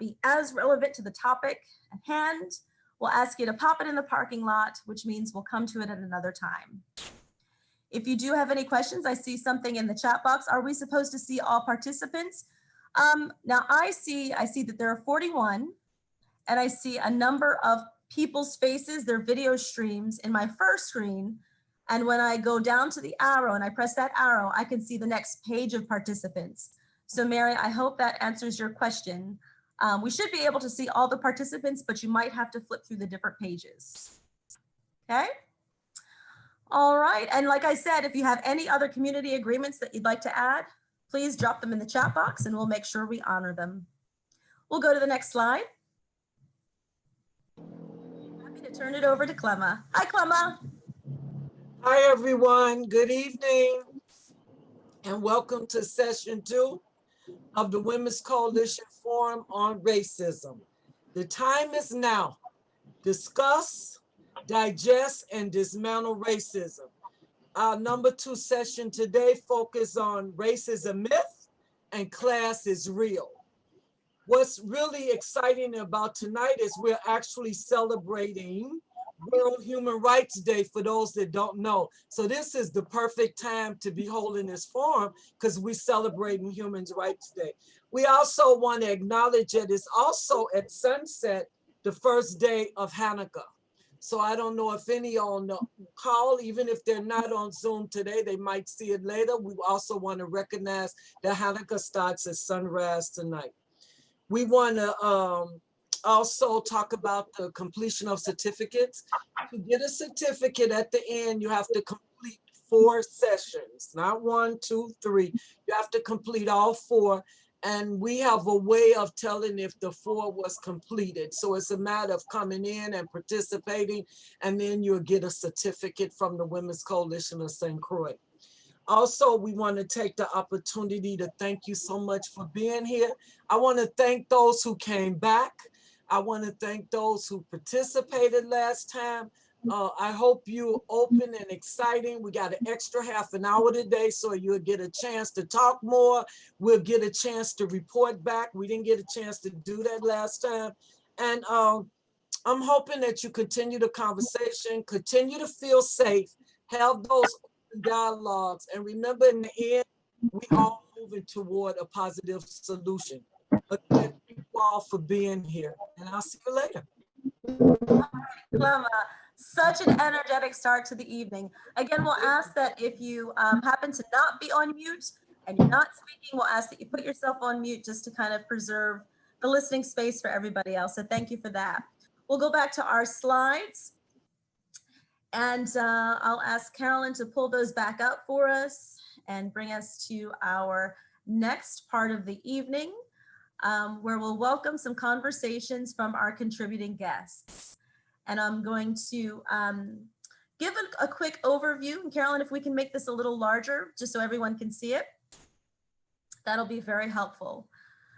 be as relevant to the topic at hand, we'll ask you to pop it in the parking lot, which means we'll come to it at another time. If you do have any questions, I see something in the chat box. Are we supposed to see all participants? Now I see that there are 41, and I see a number of people's faces, their video streams in my first screen. And when I go down to the arrow and I press that arrow, I can see the next page of participants. So Mary, I hope that answers your question. We should be able to see all the participants, but you might have to flip through the different pages. Okay. All right. And like I said, if you have any other community agreements that you'd like to add, please drop them in the chat box and we'll make sure we honor them. We'll go to the next slide. Happy to turn it over to Clemma. Hi, Clemma. Hi, everyone. Good evening and welcome to session 2 of the Women's Coalition Forum on Racism. The time is now. Discuss, digest, and dismantle racism. Our number 2 session today focuses on race is a myth and class is real. What's really exciting about tonight is we're actually celebrating World Human Rights Day for those that don't know. So this is the perfect time to be holding this forum because we're celebrating Human Rights Day. We also want to acknowledge that it's also at sunset, the first day of Hanukkah. So I don't know if any on the call, even if they're not on Zoom today, they might see it later. We also want to recognize that Hanukkah starts at sunrise tonight. We want to also talk about the completion of certificates. To get a certificate at the end, you have to complete 4 sessions, not 1, 2, 3. You have to complete all 4. And we have a way of telling if the 4 was completed. So it's a matter of coming in and participating, and then you'll get a certificate from the Women's Coalition of St. Croix. Also, we want to take the opportunity to thank you so much for being here. I want to thank those who came back. I want to thank those who participated last time. I hope you open and exciting. We got an extra half an hour today, so you'll get a chance to talk more. We'll get a chance to report back. We didn't get a chance to do that last time. And I'm hoping that you continue the conversation, continue to feel safe, have those dialogues, and remember in the end, we all moving toward a positive solution. Again, thank you all for being here, and I'll see you later. Clemma, such an energetic start to the evening. Again, we'll ask that if you happen to not be on mute and you're not speaking, we'll ask that you put yourself on mute just to kind of preserve the listening space for everybody else. So thank you for that. We'll go back to our slides. And I'll ask Carolyn to pull those back up for us and bring us to our next part of the evening, where we'll welcome some conversations from our contributing guests. And I'm going to give a quick overview. And Carolyn, if we can make this a little larger, just so everyone can see it, that'll be very helpful.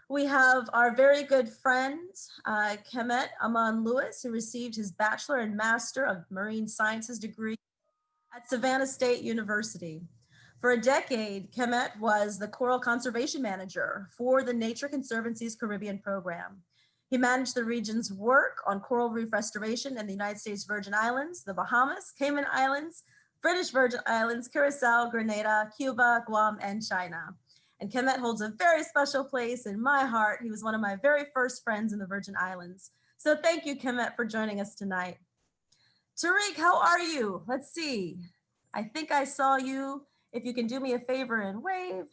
We have our very good friend, Kemet Aman Lewis, who received his Bachelor and Master of Marine Sciences degree at Savannah State University. For a decade, Kemet was the Coral Conservation Manager for the Nature Conservancy's Caribbean program. He managed the region's work on coral reef restoration in the United States Virgin Islands, the Bahamas, Cayman Islands, British Virgin Islands, Curacao, Grenada, Cuba, Guam, and China. And Kemet holds a very special place in my heart. He was one of my very first friends in the Virgin Islands. So thank you, Kemet, for joining us tonight. Tariq, how are you? Let's see. I think I saw you. If you can do me a favor and wave.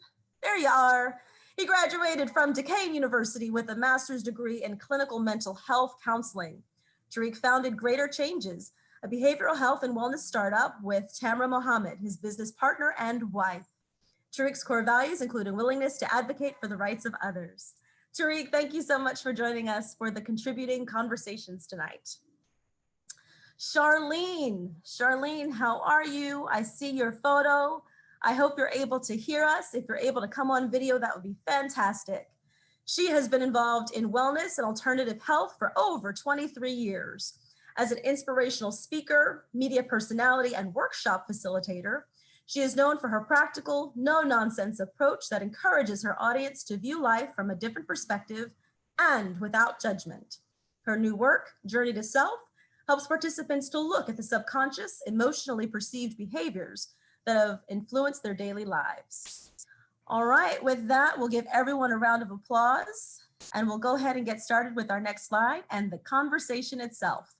There you are. He graduated from Duquesne University with a master's degree in clinical mental health counseling. Tariq founded Greater Changes, a behavioral health and wellness startup with Tamra Mohammed, his business partner and wife. Tariq's core values include a willingness to advocate for the rights of others. Tariq, thank you so much for joining us for the contributing conversations tonight. Charlene, how are you? I see your photo. I hope you're able to hear us. If you're able to come on video, that would be fantastic. She has been involved in wellness and alternative health for over 23 years. As an inspirational speaker, media personality, and workshop facilitator, she is known for her practical, no-nonsense approach that encourages her audience to view life from a different perspective and without judgment. Her new work, Journey to Self, helps participants to look at the subconscious, emotionally perceived behaviors that have influenced their daily lives. All right, with that, we'll give everyone a round of applause, and we'll go ahead and get started with our next slide and the conversation itself.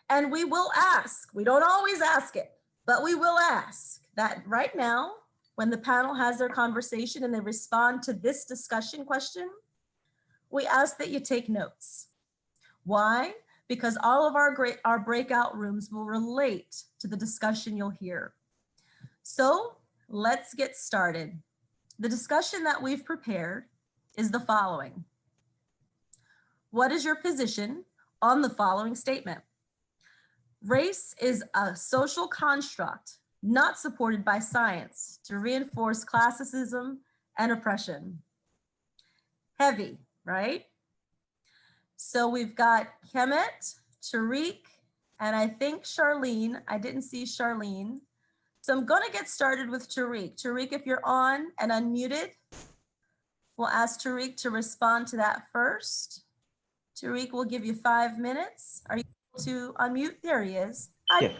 And we will ask, we don't always ask it, but we will ask that right now, when the panel has their conversation and they respond to this discussion question, we ask that you take notes. Why? Because all of our breakout rooms will relate to the discussion you'll hear. So let's get started. The discussion that we've prepared is the following. What is your position on the following statement? Race is a social construct not supported by science to reinforce classicism and oppression. Heavy, right? So we've got Kemet, Tariq, and I think Charlene. I didn't see Charlene. So I'm gonna get started with Tariq. Tariq, if you're on and unmuted, we'll ask Tariq to respond to that first. Tariq, we'll give you 5 minutes. Are you able to unmute? There he is. Hi. Yeah.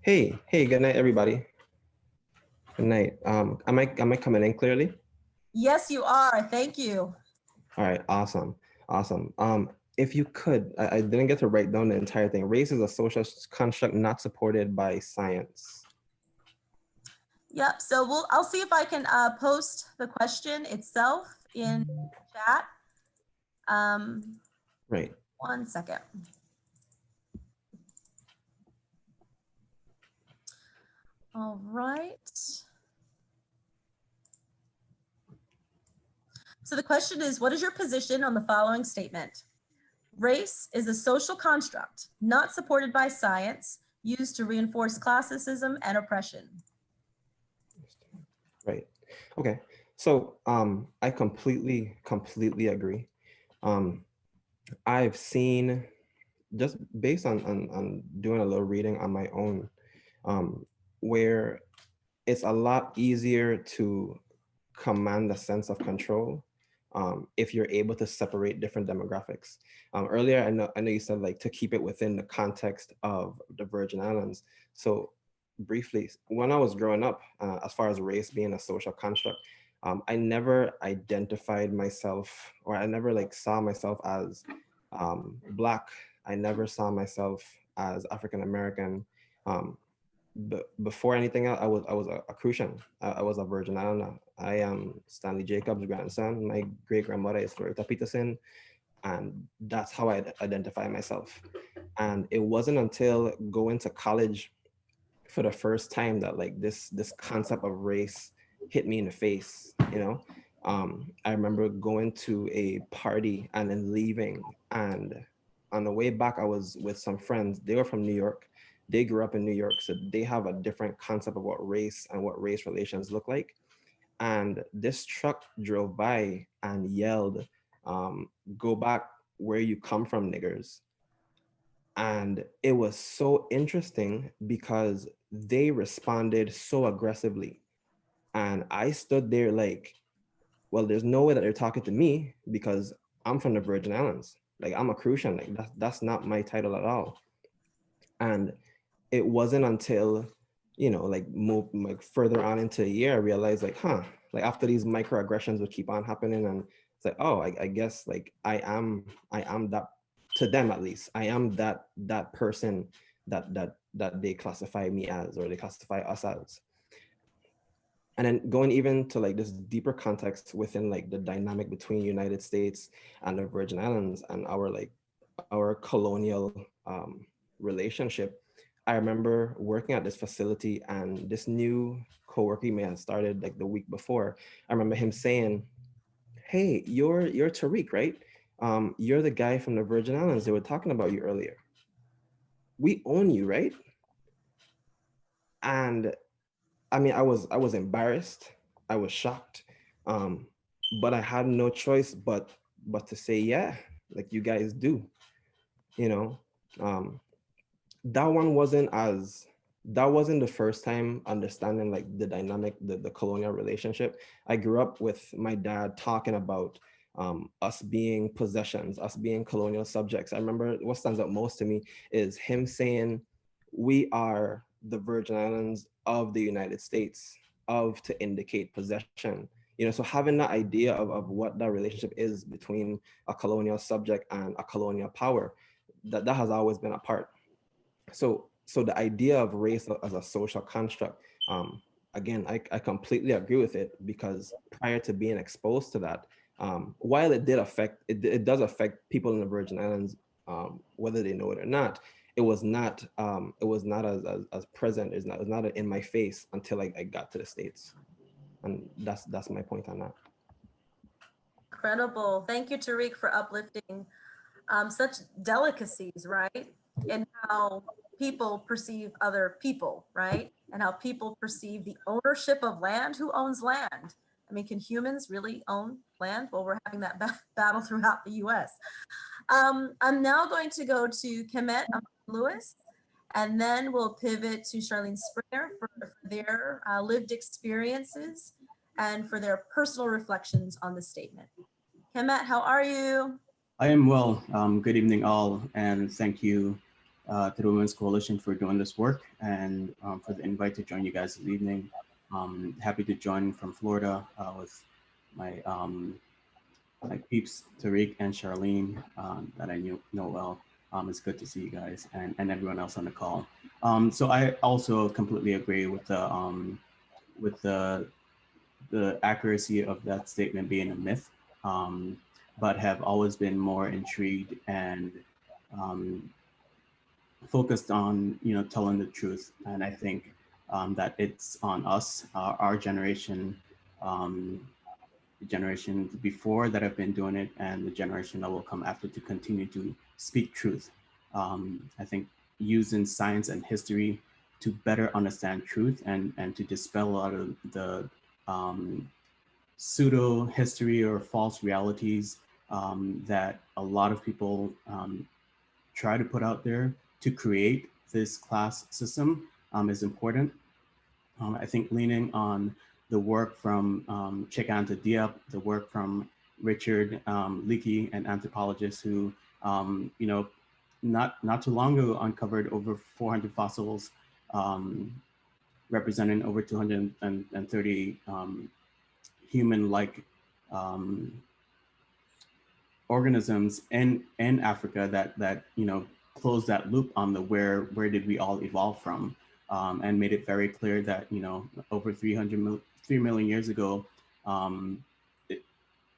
Hey, good night, everybody. Good night. Am I coming in clearly? Yes, you are. Thank you. All right, awesome. If you could, I didn't get to write down the entire thing. Race is a social construct not supported by science. Yep. So I'll see if I can post the question itself in chat. Right. 1 second. All right. So the question is, what is your position on the following statement? Race is a social construct not supported by science, used to reinforce classicism and oppression. Right. Okay. So I completely agree. I've seen, just based on doing a little reading on my own, where it's a lot easier to command a sense of control if you're able to separate different demographics. Earlier, I know you said like to keep it within the context of the Virgin Islands. So briefly, when I was growing up, as far as race being a social construct, I never identified myself, or I never like saw myself as Black. I never saw myself as African American. But before anything else, I was a Crucian. I was a Virgin Islander. I am Stanley Jacobs' grandson. My great grandmother is Florita Peterson, and that's how I identify myself. And it wasn't until going to college for the first time that like this concept of race hit me in the face. You know, I remember going to a party and then leaving, and on the way back, I was with some friends. They were from New York. They grew up in New York, so they have a different concept of what race and what race relations look like. And this truck drove by and yelled, "Go back where you come from, niggers." And it was so interesting because they responded so aggressively. And I stood there like, well, there's no way that they're talking to me because I'm from the Virgin Islands. Like, I'm a Crucian. Like, that's not my title at all. And it wasn't until, you know, like further on into the year, I realized like, like after these microaggressions would keep on happening, and it's like, oh, I guess like I am that, to them at least, I am that person that they classify me as, or they classify us as. And then going even to like this deeper context within like the dynamic between United States and the Virgin Islands and our colonial relationship. I remember working at this facility, and this new co-working man started like the week before. I remember him saying, "Hey, you're Tariq, right? You're the guy from the Virgin Islands. They were talking about you earlier. We own you, right?" And I mean, I was embarrassed. I was shocked, but I had no choice but to say, yeah, like you guys do, you know. That one wasn't as that wasn't the first time understanding like the dynamic, the colonial relationship. I grew up with my dad talking about us being possessions, us being colonial subjects. I remember what stands out most to me is him saying, we are the Virgin Islands of the United States, of to indicate possession. So having that idea of what that relationship is between a colonial subject and a colonial power, that has always been a part. So the idea of race as a social construct, again, I completely agree with it, because prior to being exposed to that, while it did affect, it does affect people in the Virgin Islands, whether they know it or not. It was not as present, it was not in my face until I got to the States. And that's my point on that. Incredible. Thank you, Tariq, for uplifting such delicacies, right? And how people perceive other people, right? And how people perceive the ownership of land. Who owns land? I mean, can humans really own land? Well, we're having that battle throughout the US. I'm now going to go to Kemet Lewis, and then we'll pivot to Charlene Springer for their lived experiences and for their personal reflections on the statement. Kemet, how are you? I am well. Good evening, all, and thank you to the Women's Coalition for doing this work and for the invite to join you guys this evening. Happy to join from Florida with my my peeps, Tariq and Charlene, that I know well. It's good to see you guys and everyone else on the call. So I also completely agree with the accuracy of that statement being a myth. But have always been more intrigued and focused on telling the truth. And I think that it's on us, our generation, the generation before that have been doing it, and the generation that will come after, to continue to speak truth. I think using science and history to better understand truth and to dispel a lot of the pseudo history or false realities that a lot of people try to put out there to create this class system is important. I think leaning on the work from Chekanta Diop, the work from Richard Leakey, an anthropologist who, not too long ago uncovered over 400 fossils representing over 230 human-like organisms in Africa that closed that loop on the where did we all evolve from, and made it very clear that over 3 million years ago,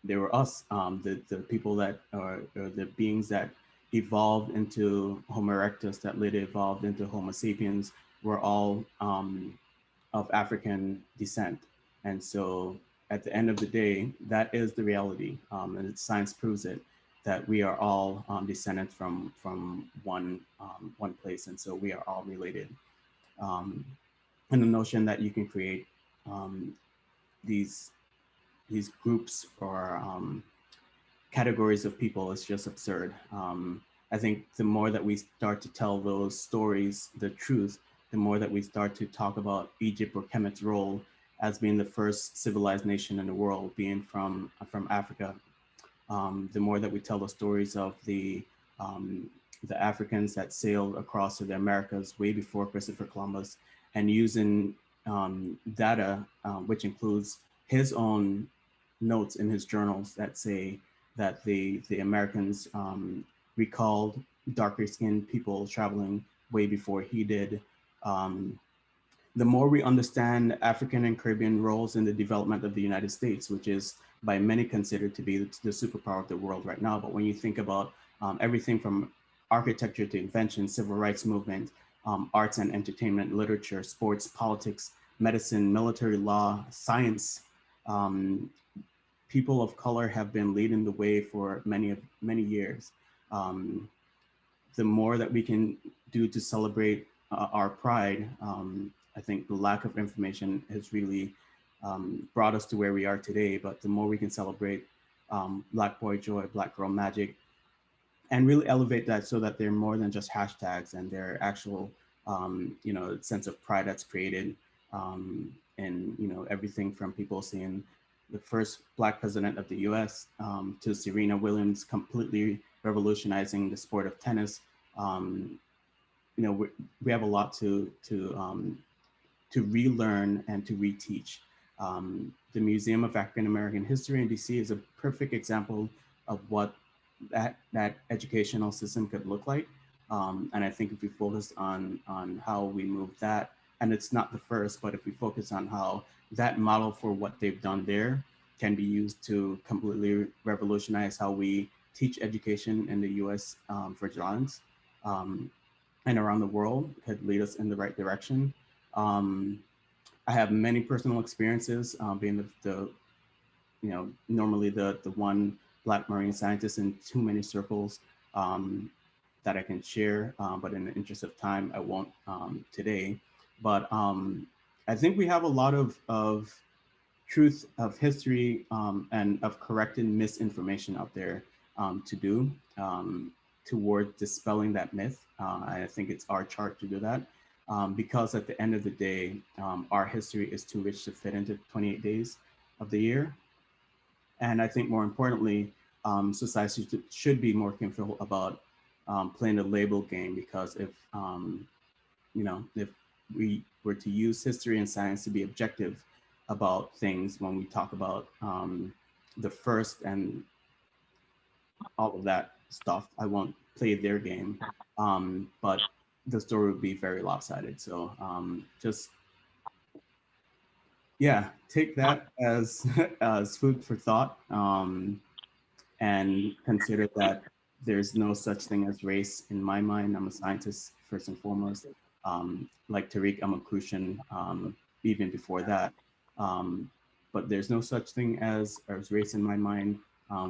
there were us, the people that or the beings that evolved into Homo erectus, that later evolved into Homo sapiens, were all of African descent. And so at the end of the day, that is the reality, and science proves it, that we are all descended from one place, and so we are all related. And the notion that you can create these groups or categories of people is just absurd. I think the more that we start to tell those stories, the truth, the more that we start to talk about Egypt or Kemet's role as being the first civilized nation in the world, being from Africa, the more that we tell the stories of the Africans that sailed across to the Americas way before Christopher Columbus, and using data, which includes his own notes in his journals that say that the Americans recalled darker skinned people traveling way before he did. The more we understand African and Caribbean roles in the development of the United States, which is by many considered to be the superpower of the world right now. But when you think about everything from architecture to invention, civil rights movement, arts and entertainment, literature, sports, politics, medicine, military law, science, people of color have been leading the way for many years. The more that we can do to celebrate our pride, I think the lack of information has really brought us to where we are today. But the more we can celebrate Black Boy Joy, Black Girl Magic, and really elevate that so that they're more than just hashtags and they're actual you know, sense of pride that's created, and, you know, everything from people seeing the first Black president of the US, to Serena Williams completely revolutionizing the sport of tennis. You know, we have a lot to relearn and to reteach. The Museum of African American History in DC is a perfect example of what that educational system could look like. And I think if we focus on how we move that, and it's not the first, but if we focus on how that model for what they've done there can be used to completely revolutionize how we teach education in the US, Virgin Islands, and around the world, could lead us in the right direction. I have many personal experiences, being the you know, normally the one Black marine scientist in too many circles, that I can share, but in the interest of time, I won't today. But I think we have a lot of truth of history, and of correcting misinformation out there, to do, toward dispelling that myth. I think it's our charge to do that, because at the end of the day, our history is too rich to fit into 28 days of the year. And I think more importantly, society should be more careful about playing the label game, because if, you know, if we were to use history and science to be objective about things when we talk about the first and all of that stuff, I won't play their game, but the story would be very lopsided. So just, yeah, take that as as food for thought, and consider that there's no such thing as race in my mind. I'm a scientist first and foremost. Like Tariq, I'm a Crucian, even before that. But there's no such thing as race in my mind.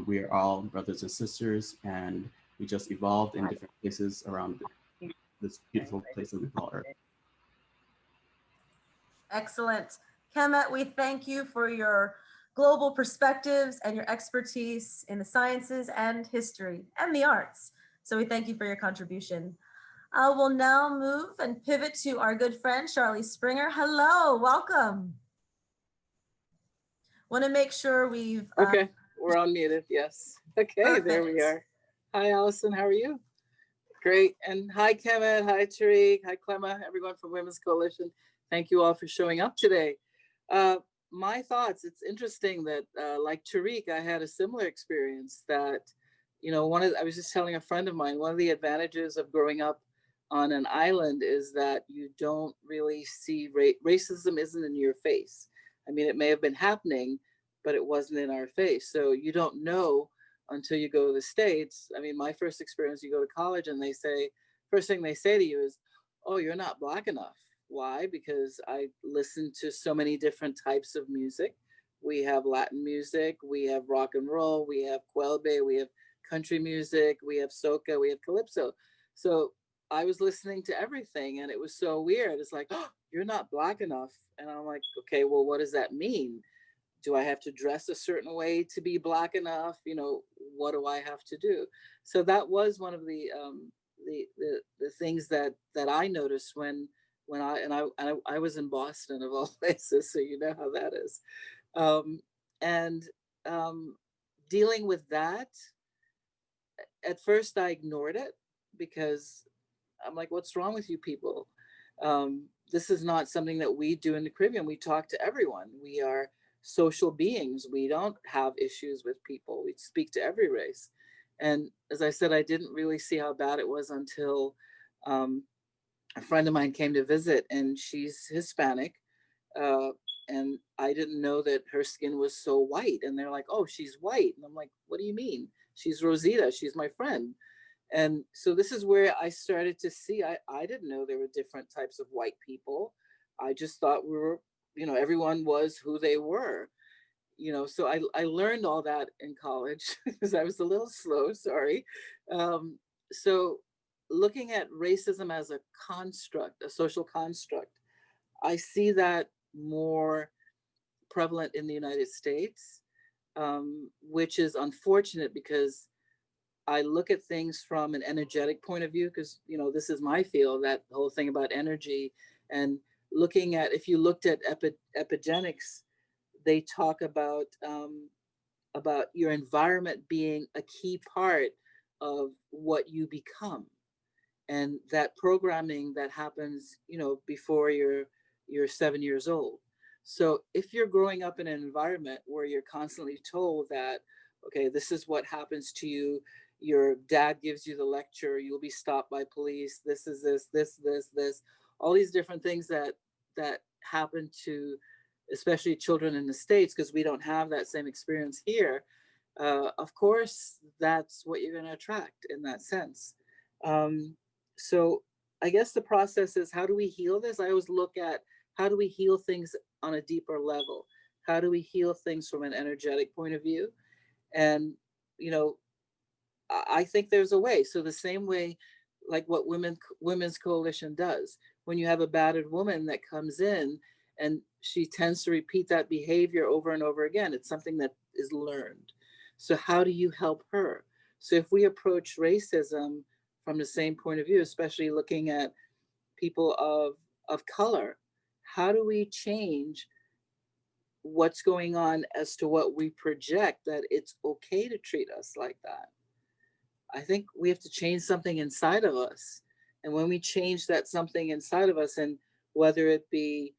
We are all brothers and sisters, and we just evolved in different places around this beautiful place that we call Earth. Excellent. Kemet, we thank you for your global perspectives and your expertise in the sciences and history and the arts. So we thank you for your contribution. We'll now move and pivot to our good friend, Charlie Springer. Hello, welcome. Want to make sure we've... Okay, we're unmuted, yes. Okay, Perfect. There we are. Hi, Allison, how are you? Great, and hi, Kemet, hi, Tariq, hi, Clemma, everyone from Women's Coalition. Thank you all for showing up today. My thoughts, it's interesting that like Tariq, I had a similar experience that, you know, I was just telling a friend of mine, one of the advantages of growing up on an island is that you don't really see racism isn't in your face. I mean, it may have been happening, but it wasn't in our face. So you don't know until you go to the States. I mean, my first experience, you go to college and they say, first thing they say to you is, oh, you're not Black enough. Why? Because I listen to so many different types of music. We have Latin music, we have rock and roll, we have Quelbe, we have country music, we have soca, we have calypso. So I was listening to everything and it was so weird. It's like, oh, you're not Black enough. And I'm like, okay, well, what does that mean? Do I have to dress a certain way to be Black enough? You know, what do I have to do? So that was one of the things that I noticed when I was in Boston of all places, so you know how that is. Dealing with that, at first I ignored it because I'm like, what's wrong with you people? This is not something that we do in the Caribbean. We talk to everyone. We are social beings. We don't have issues with people. We speak to every race. And as I said, I didn't really see how bad it was until a friend of mine came to visit, and she's Hispanic. And I didn't know that her skin was so white. And they're like, oh, she's white. And I'm like, what do you mean? She's Rosita. She's my friend. And so this is where I started to see, I didn't know there were different types of white people. I just thought we were, you know, everyone was who they were, you know, so I learned all that in college because I was a little slow, sorry. So looking at racism as a construct, a social construct, I see that more prevalent in the United States, which is unfortunate because I look at things from an energetic point of view, because, you know, this is my field, that whole thing about energy. And looking at, if you looked at epigenetics, they talk about your environment being a key part of what you become. And that programming that happens, you know, before you're 7 years old. So if you're growing up in an environment where you're constantly told that, okay, this is what happens to you, your dad gives you the lecture, you'll be stopped by police, this is this, all these different things that happen to especially children in the States, because we don't have that same experience here. Of course, that's what you're going to attract in that sense. So I guess the process is, how do we heal this? I always look at, how do we heal things on a deeper level? How do we heal things from an energetic point of view? And, you know, I think there's a way. So the same way, like what Women's Coalition does, when you have a battered woman that comes in and she tends to repeat that behavior over and over again, it's something that is learned. So how do you help her? So if we approach racism from the same point of view, especially looking at people of color, how do we change what's going on as to what we project, that it's okay to treat us like that? I think we have to change something inside of us. And when we change that something inside of us, and whether it be,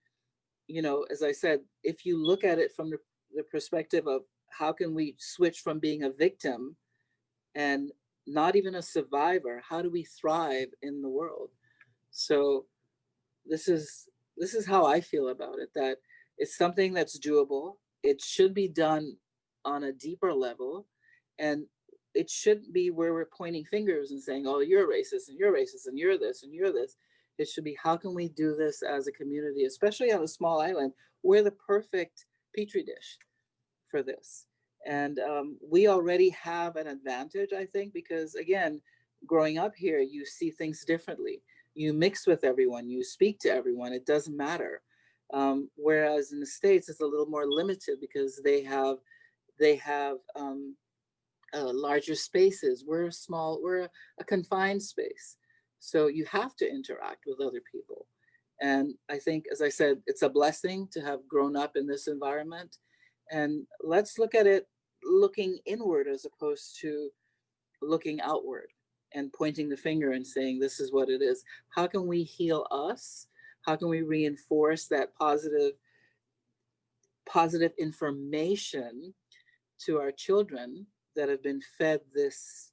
you know, as I said, if you look at it from the perspective of how can we switch from being a victim and not even a survivor, how do we thrive in the world? So this is how I feel about it, that it's something that's doable. It should be done on a deeper level. And it shouldn't be where we're pointing fingers and saying, oh, you're racist and you're racist and you're this and you're this. It should be, how can we do this as a community, especially on a small island? We're the perfect petri dish for this. And we already have an advantage, I think, because again, growing up here, you see things differently. You mix with everyone, you speak to everyone, it doesn't matter. Whereas in the States, it's a little more limited because they have larger spaces. We're small, we're a confined space. So you have to interact with other people. And I think, as I said, it's a blessing to have grown up in this environment. And let's look at it looking inward as opposed to looking outward and pointing the finger and saying, this is what it is. How can we heal us? How can we reinforce that positive information to our children that have been fed this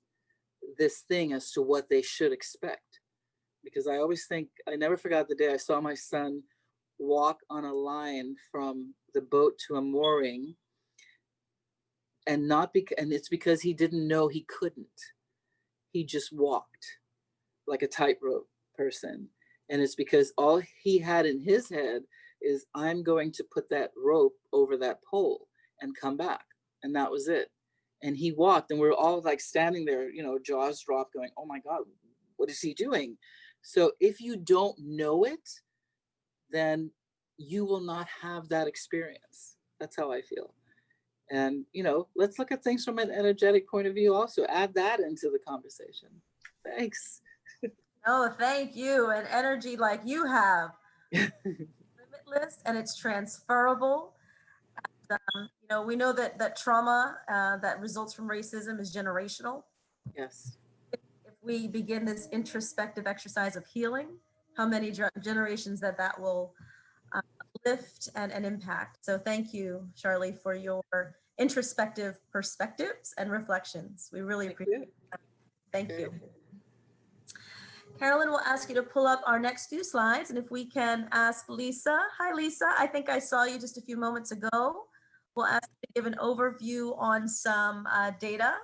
thing as to what they should expect? Because I always think, I never forgot the day I saw my son walk on a line from the boat to a mooring, and it's because he didn't know he couldn't. He just walked like a tightrope person. And it's because all he had in his head is, I'm going to put that rope over that pole and come back. And that was it. And he walked, and we were all like standing there, you know, jaws dropped, going, oh my God, what is he doing? So if you don't know it, then you will not have that experience. That's how I feel. And, you know, let's look at things from an energetic point of view also. Add that into the conversation. Thanks. Oh, thank you. And energy like you have, limitless, and it's transferable. You know, we know that trauma that results from racism is generational. Yes. If we begin this introspective exercise of healing, how many generations that will lift and impact. So thank you, Charlie, for your introspective perspectives and reflections. We really appreciate it. Thank you. Carolyn will ask you to pull up our next few slides, and if we can ask Lisa. Hi, Lisa. I think I saw you just a few moments ago. We'll ask you to give an overview on some data.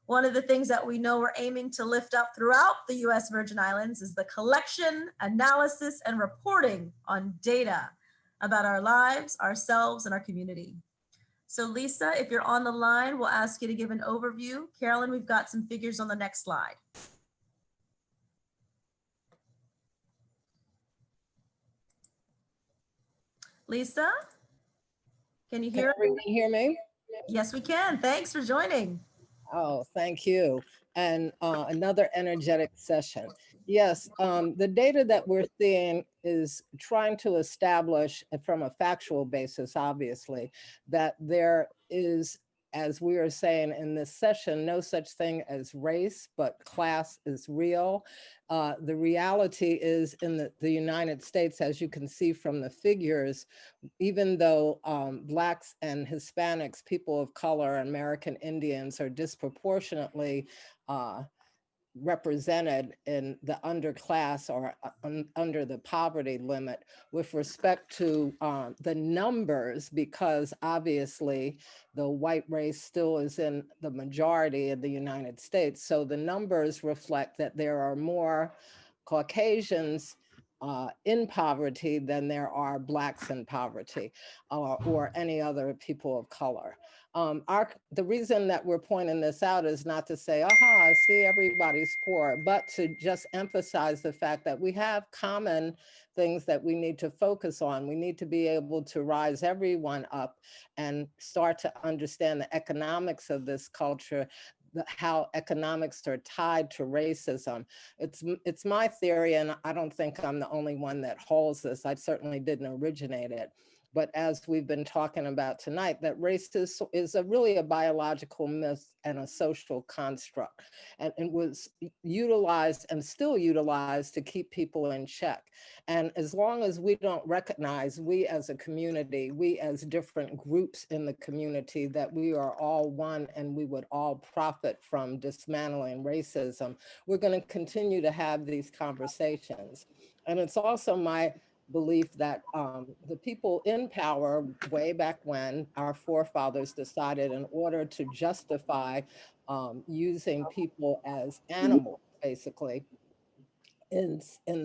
One of the things that we know we're aiming to lift up throughout the U.S. Virgin Islands is the collection, analysis, and reporting on data about our lives, ourselves, and our community. So Lisa, if you're on the line, we'll ask you to give an overview. Carolyn, we've got some figures on the next slide. Lisa, can you hear? Can everyone hear me? Yes, we can. Thanks for joining. Oh, thank you. And another energetic session. Yes, the data that we're seeing is trying to establish from a factual basis, obviously, that there is, as we are saying in this session, no such thing as race, but class is real. The reality is in the United States, as you can see from the figures, even though Blacks and Hispanics, people of color, American Indians are disproportionately represented in the underclass or under the poverty limit with respect to the numbers, because obviously the white race still is in the majority in the United States. So the numbers reflect that there are more Caucasians in poverty than there are Blacks in poverty or any other people of color. The reason that we're pointing this out is not to say, aha, see, everybody's poor, but to just emphasize the fact that we have common things that we need to focus on. We need to be able to rise everyone up and start to understand the economics of this culture, how economics are tied to racism. It's my theory, and I don't think I'm the only one that holds this. I certainly didn't originate it. But as we've been talking about tonight, that race is really a biological myth and a social construct, and it was utilized and still utilized to keep people in check. And as long as we don't recognize, we as a community, we as different groups in the community, that we are all one and we would all profit from dismantling racism, we're going to continue to have these conversations. And it's also my belief that the people in power way back when, our forefathers decided, in order to justify using people as animals, basically, in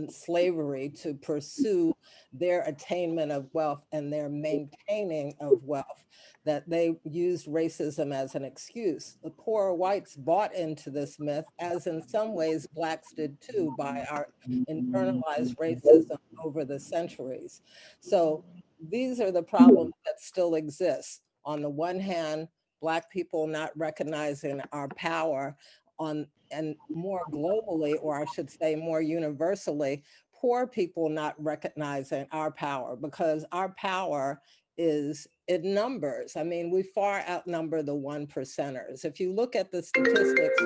slavery, to pursue their attainment of wealth and their maintaining of wealth, that they used racism as an excuse. The poor whites bought into this myth, as in some ways Blacks did too, by our internalized racism over the centuries. So these are the problems that still exist. On the one hand, Black people not recognizing our power, and more globally, or I should say more universally, poor people not recognizing our power, because our power is in numbers. I mean, we far outnumber the 1%ers. If you look at the statistics,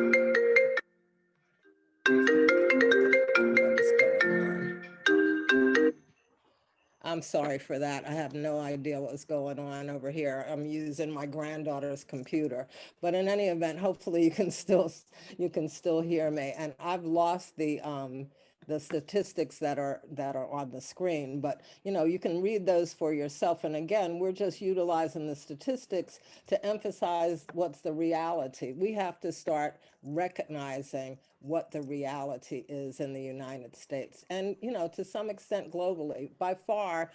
I'm sorry for that. I have no idea what's going on over here. I'm using my granddaughter's computer. But in any event, hopefully you can still hear me. And I've lost the statistics that are on the screen, but you can read those for yourself. And again, we're just utilizing the statistics to emphasize what's the reality. We have to start recognizing what the reality is in the United States, and to some extent globally. By far,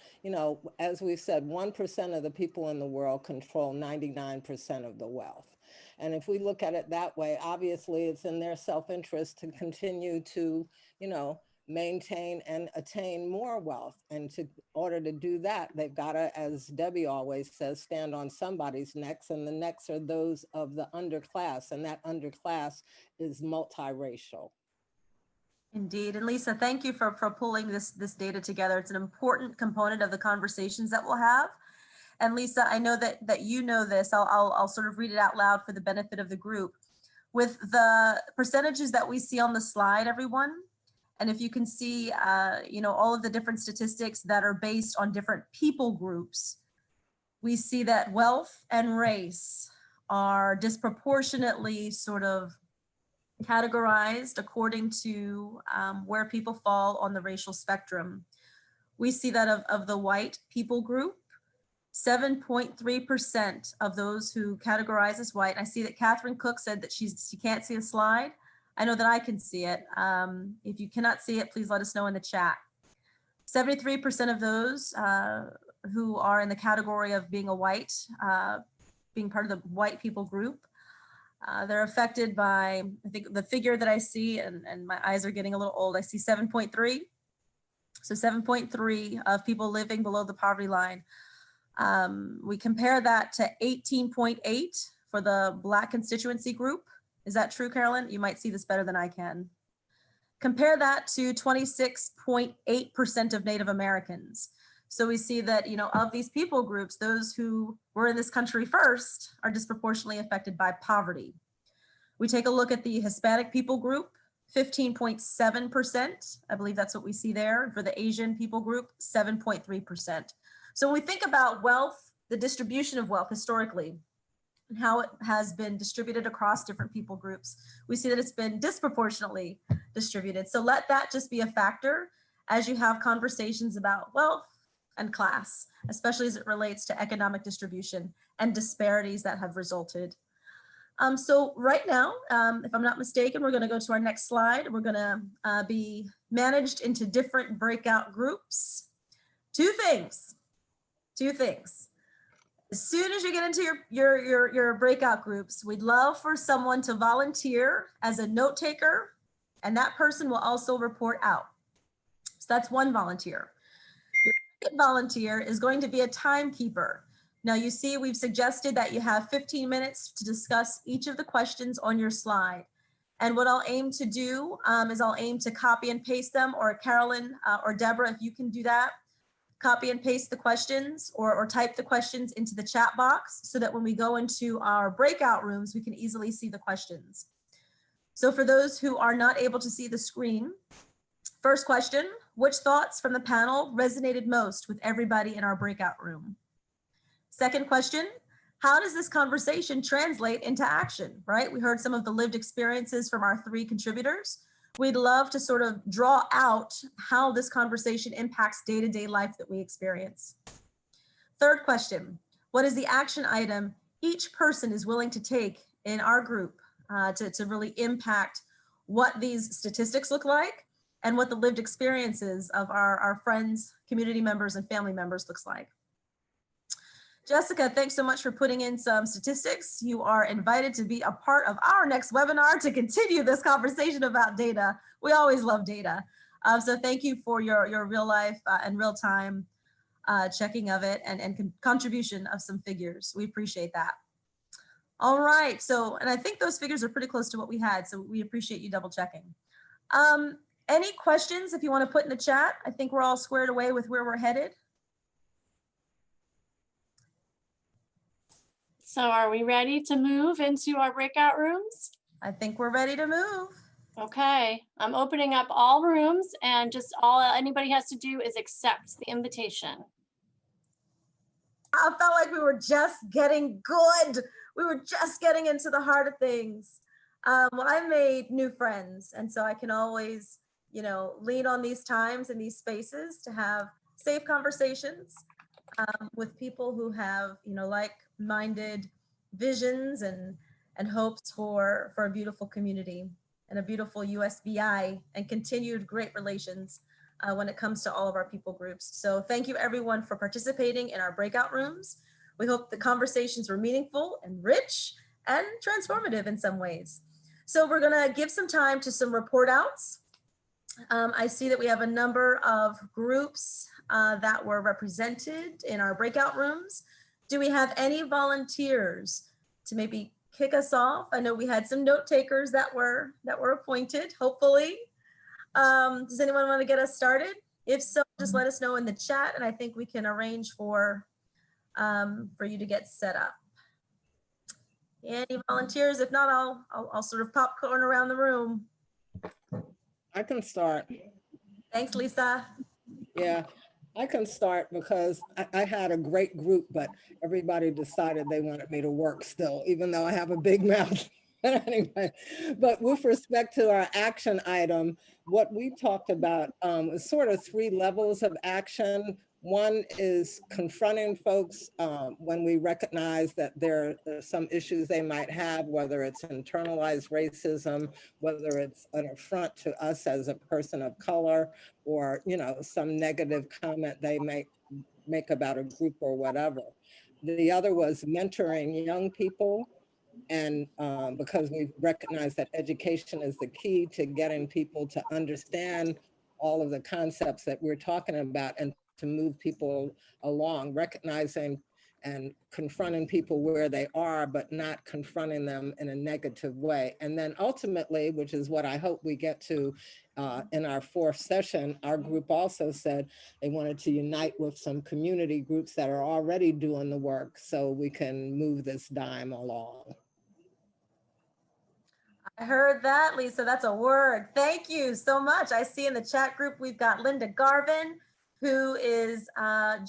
as we've said, 1% of the people in the world control 99% of the wealth. And if we look at it that way, obviously it's in their self-interest to continue to maintain and attain more wealth. And in order to do that, they've got to, as Debbie always says, stand on somebody's necks, and the necks are those of the underclass, and that underclass is multiracial. Indeed. And Lisa, thank you for pulling this data together. It's an important component of the conversations that we'll have. And Lisa, I know that you know this. I'll sort of read it out loud for the benefit of the group. With the percentages that we see on the slide, everyone, and if you can see, all of the different statistics that are based on different people groups, we see that wealth and race are disproportionately sort of categorized according to where people fall on the racial spectrum. We see that of the white people group, 7.3% of those who categorize as white. I see that Catherine Cook said that she can't see a slide. I know that I can see it. If you cannot see it, please let us know in the chat. 73% of those who are in the category of being a white, being part of the white people group, they're affected by, I think the figure that I see, and my eyes are getting a little old, I see 7.3. So 7.3 of people living below the poverty line. We compare that to 18.8 for the Black constituency group. Is that true, Carolyn? You might see this better than I can. Compare that to 26.8% of Native Americans. So we see that, of these people groups, those who were in this country first are disproportionately affected by poverty. We take a look at the Hispanic people group, 15.7%. I believe that's what we see there. For the Asian people group, 7.3%. So when we think about wealth, the distribution of wealth historically, and how it has been distributed across different people groups, we see that it's been disproportionately distributed. So let that just be a factor as you have conversations about wealth and class, especially as it relates to economic distribution and disparities that have resulted. So right now, if I'm not mistaken, we're going to go to our next slide. We're going to be managed into different breakout groups. Two things. As soon as you get into your breakout groups, we'd love for someone to volunteer as a note taker, and that person will also report out. So that's one volunteer. Your second volunteer is going to be a timekeeper. Now you see we've suggested that you have 15 minutes to discuss each of the questions on your slide. And what I'll aim to do is I'll aim to copy and paste them, or Carolyn or Deborah, if you can do that. Copy and paste the questions or type the questions into the chat box so that when we go into our breakout rooms, we can easily see the questions. So for those who are not able to see the screen, first question, which thoughts from the panel resonated most with everybody in our breakout room? Second question, how does this conversation translate into action, right? We heard some of the lived experiences from our three contributors. We'd love to sort of draw out how this conversation impacts day-to-day life that we experience. Third question, what is the action item each person is willing to take in our group to really impact what these statistics look like and what the lived experiences of our friends, community members, and family members looks like? Jessica, thanks so much for putting in some statistics. You are invited to be a part of our next webinar to continue this conversation about data. We always love data. So thank you for your real life and real time checking of it and contribution of some figures. We appreciate that. All right, so, and I think those figures are pretty close to what we had, so we appreciate you double checking. Any questions if you want to put in the chat? I think we're all squared away with where we're headed. So are we ready to move into our breakout rooms? I think we're ready to move. Okay, I'm opening up all rooms, and just all anybody has to do is accept the invitation. I felt like we were just getting good. We were just getting into the heart of things. Well, I made new friends, and so I can always, lean on these times and these spaces to have safe conversations with people who have, like-minded visions and hopes for a beautiful community and a beautiful USVI and continued great relations when it comes to all of our people groups. So thank you everyone for participating in our breakout rooms. We hope the conversations were meaningful and rich and transformative in some ways. So we're gonna give some time to some report outs. I see that we have a number of groups that were represented in our breakout rooms. Do we have any volunteers to maybe kick us off? I know we had some note takers that were appointed, hopefully. Does anyone want to get us started? If so, just let us know in the chat, and I think we can arrange for you to get set up. Any volunteers? If not, I'll sort of popcorn around the room. I can start. Thanks, Lisa. Yeah, I can start because I had a great group, but everybody decided they wanted me to work still, even though I have a big mouth. But anyway, but with respect to our action item, what we talked about is sort of 3 levels of action. One is confronting folks when we recognize that there are some issues they might have, whether it's internalized racism, whether it's an affront to us as a person of color, or some negative comment they make about a group or whatever. The other was mentoring young people. And because we recognize that education is the key to getting people to understand all of the concepts that we're talking about and to move people along, recognizing and confronting people where they are, but not confronting them in a negative way. And then ultimately, which is what I hope we get to in our fourth session, our group also said they wanted to unite with some community groups that are already doing the work so we can move this dime along. I heard that, Lisa. That's a word. Thank you so much. I see in the chat group we've got Linda Garvin, who is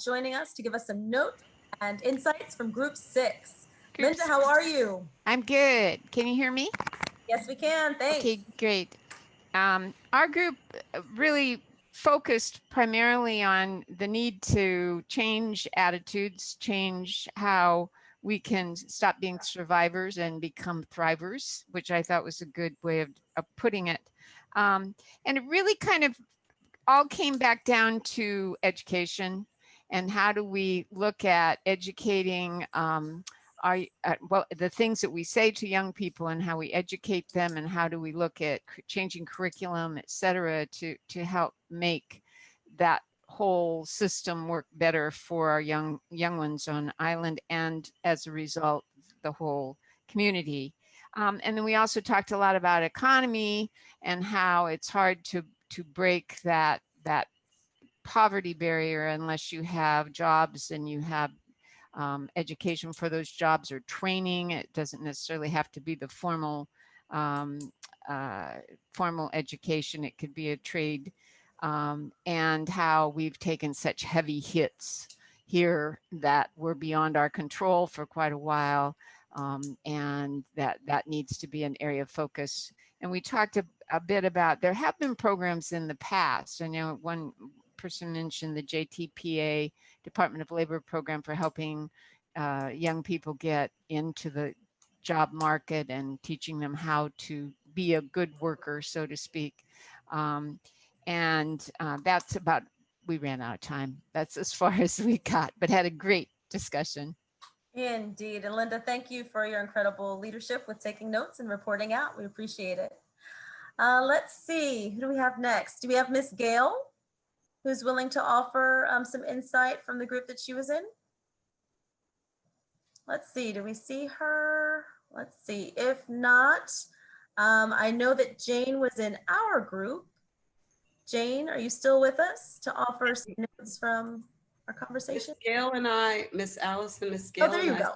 joining us to give us some notes and insights from Group 6. Linda, how are you? I'm good. Can you hear me? Yes, we can. Thanks. Okay, great. Our group really focused primarily on the need to change attitudes, change how we can stop being survivors and become thrivers, which I thought was a good way of putting it. And it really kind of all came back down to education and how do we look at educating well, the things that we say to young people and how we educate them, and how do we look at changing curriculum, et cetera, to help make that whole system work better for our young ones on island, and as a result, the whole community. And then we also talked a lot about economy and how it's hard to break that poverty barrier unless you have jobs and you have education for those jobs or training. It doesn't necessarily have to be the formal education. It could be a trade, and how we've taken such heavy hits here that were beyond our control for quite a while, and that needs to be an area of focus. And we talked a bit about, there have been programs in the past. I know one person mentioned the JTPA, Department of Labor program, for helping young people get into the job market and teaching them how to be a good worker, so to speak. And that's about, we ran out of time. That's as far as we got, but had a great discussion. Indeed. And Linda, thank you for your incredible leadership with taking notes and reporting out. We appreciate it. Let's see, who do we have next? Do we have Miss Gail, who's willing to offer some insight from the group that she was in? Let's see, do we see her? Let's see, if not, I know that Jane was in our group. Jane, are you still with us to offer some notes from our conversation? Miss Gail and I, Miss Alice and Miss Gail, there you go.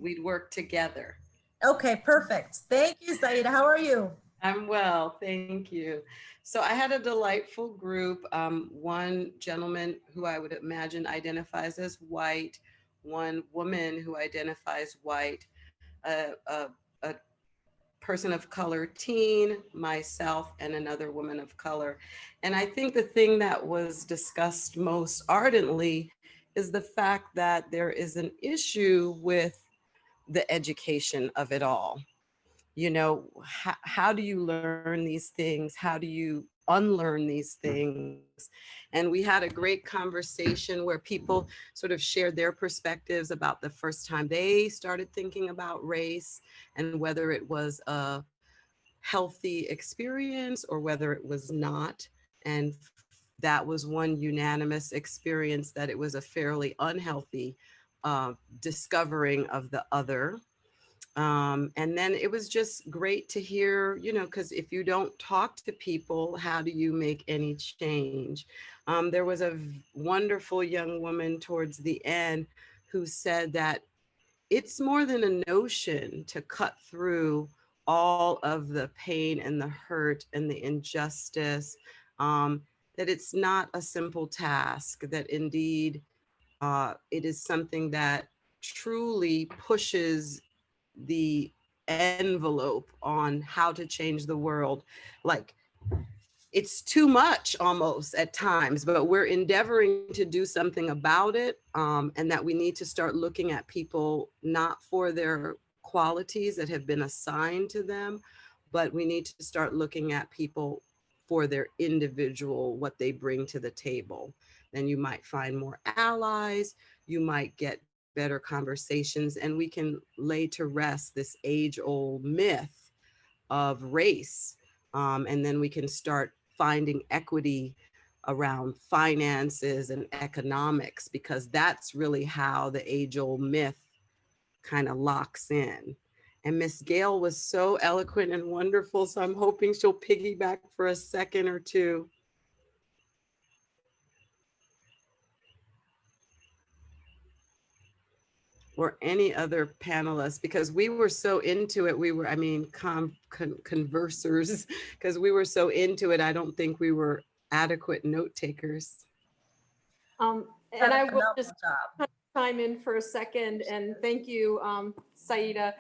We'd work together. Okay, perfect. Thank you, Saida. How are you? I'm well, thank you. So I had a delightful group. One gentleman who I would imagine identifies as white, one woman who identifies white, a person of color teen, myself, and another woman of color. And I think the thing that was discussed most ardently is the fact that there is an issue with the education of it all. You know, how do you learn these things? How do you unlearn these things? And we had a great conversation where people sort of shared their perspectives about the first time they started thinking about race and whether it was a healthy experience or whether it was not. And that was one unanimous experience, that it was a fairly unhealthy discovering of the other. And then it was just great to hear, you know, because if you don't talk to people, how do you make any change? There was a wonderful young woman towards the end who said that it's more than a notion to cut through all of the pain and the hurt and the injustice, that it's not a simple task, that indeed it is something that truly pushes the envelope on how to change the world. Like, it's too much almost at times, but we're endeavoring to do something about it, and that we need to start looking at people not for their qualities that have been assigned to them, but we need to start looking at people for their individual, what they bring to the table. Then you might find more allies, you might get better conversations, and we can lay to rest this age-old myth of race. And then we can start finding equity around finances and economics, because that's really how the age-old myth kind of locks in. And Miss Gail was so eloquent and wonderful, so I'm hoping she'll piggyback for a second or two. Or any other panelists, because we were so into it. We were, I mean, conversers, because we were so into it. I don't think we were adequate note takers. And I will just chime in for a second and thank you, Saida,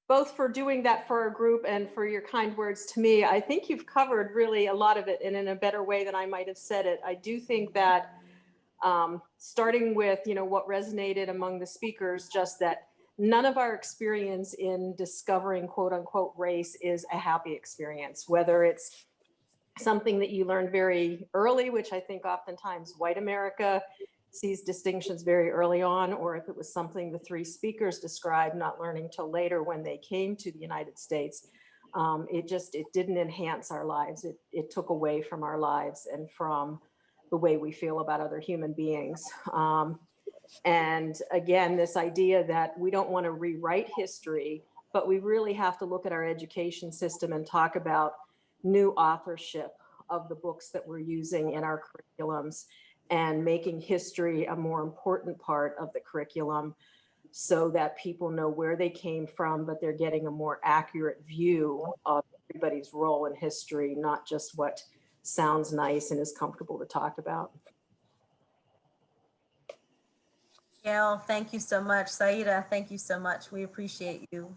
both for doing that for our group and for your kind words to me. I think you've covered really a lot of it and in a better way than I might have said it. I do think that starting with, you know, what resonated among the speakers, just that none of our experience in discovering quote unquote race is a happy experience, whether it's something that you learned very early, which I think oftentimes white America sees distinctions very early on, or if it was something the three speakers described, not learning till later when they came to the United States. It didn't enhance our lives. It took away from our lives and from the way we feel about other human beings. And again, this idea that we don't want to rewrite history, but we really have to look at our education system and talk about new authorship of the books that we're using in our curriculums and making history a more important part of the curriculum so that people know where they came from, but they're getting a more accurate view of everybody's role in history, not just what sounds nice and is comfortable to talk about. Gail, thank you so much. Saida, thank you so much. We appreciate you.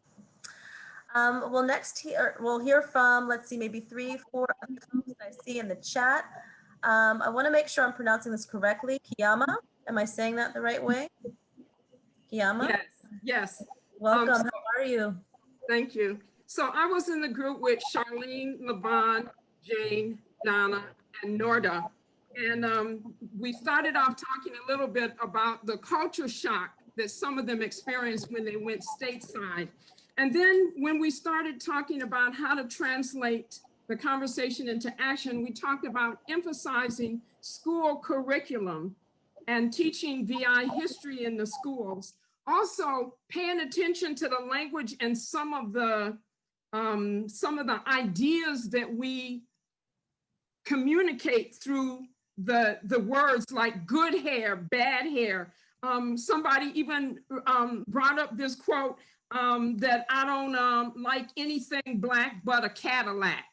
Well, next we'll hear from, let's see, maybe 3, 4 other folks I see in the chat. I want to make sure I'm pronouncing this correctly. Kiyama, am I saying that the right way? Kiyama? Yes, yes. Welcome. How are you? Thank you. So I was in the group with Charlene, Levon, Jane, Donna, and Norda. And we started off talking a little bit about the culture shock that some of them experienced when they went stateside. And then when we started talking about how to translate the conversation into action, we talked about emphasizing school curriculum and teaching VI history in the schools. Also paying attention to the language and some of the ideas that we communicate through the words like good hair, bad hair. Somebody even brought up this quote that I don't like anything black but a Cadillac.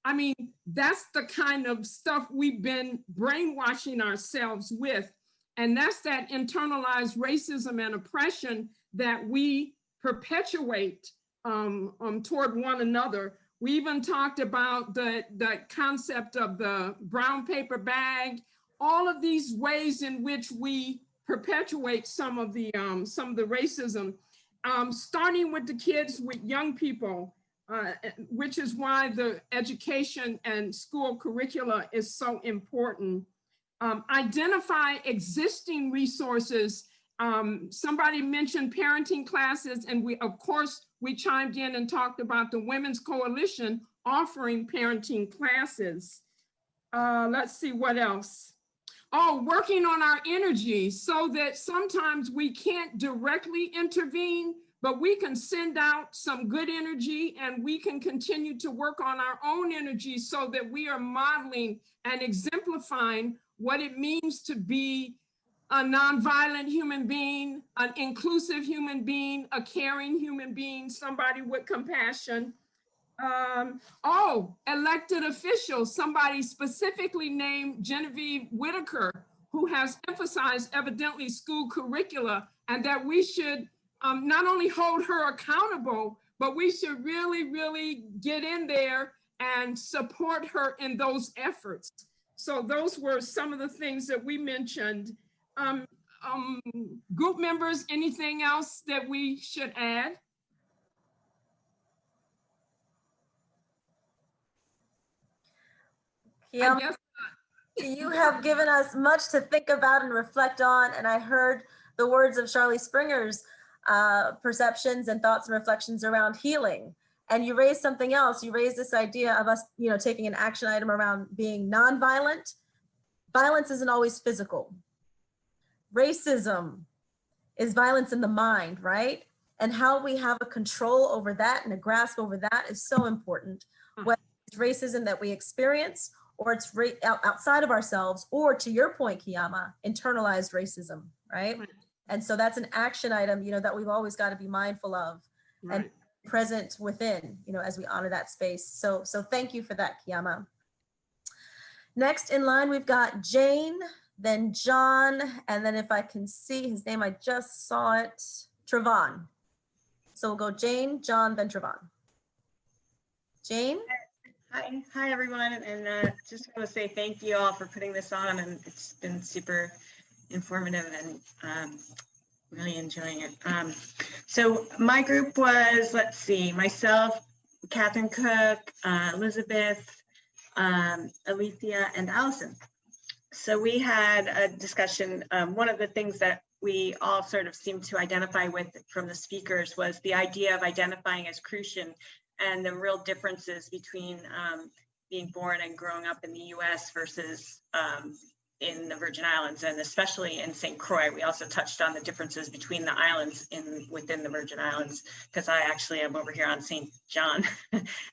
I mean, that's the kind of stuff we've been brainwashing ourselves with. And that's that internalized racism and oppression that we perpetuate toward one another. We even talked about the concept of the brown paper bag, all of these ways in which we perpetuate some of the racism, starting with the kids, with young people, which is why the education and school curricula is so important. Identify existing resources. Somebody mentioned parenting classes, and of course, we chimed in and talked about the Women's Coalition offering parenting classes. Let's see what else. Oh, working on our energy so that sometimes we can't directly intervene, but we can send out some good energy and we can continue to work on our own energy so that we are modeling and exemplifying what it means to be a nonviolent human being, an inclusive human being, a caring human being, somebody with compassion. Elected officials, somebody specifically named Genevieve Whitaker, who has emphasized evidently school curricula, and that we should not only hold her accountable, but we should really, really get in there and support her in those efforts. So those were some of the things that we mentioned. Group members, anything else that we should add? Kiyama, you have given us much to think about and reflect on, and I heard the words of Charlie Springer's perceptions and thoughts and reflections around healing. And you raised something else. You raised this idea of us, taking an action item around being nonviolent. Violence isn't always physical. Racism is violence in the mind, right? And how we have a control over that and a grasp over that is so important. Whether it's racism that we experience, or it's outside of ourselves, or to your point, Kiyama, internalized racism, right? And so that's an action item, that we've always got to be mindful of and present within, as we honor that space. So thank you for that, Kiyama. Next in line, we've got Jane, then John, and then if I can see his name, I just saw it, Trevon. So we'll go Jane, John, then Trevon. Jane? Hi everyone, and just want to say thank you all for putting this on, and it's been super informative and really enjoying it. So my group was, let's see, myself, Catherine Cook, Elizabeth, Alethea, and Allison. So we had a discussion. One of the things that we all sort of seemed to identify with from the speakers was the idea of identifying as Crucian and the real differences between being born and growing up in the US versus in the Virgin Islands, and especially in St. Croix. We also touched on the differences between the islands within the Virgin Islands, because I actually am over here on St. John,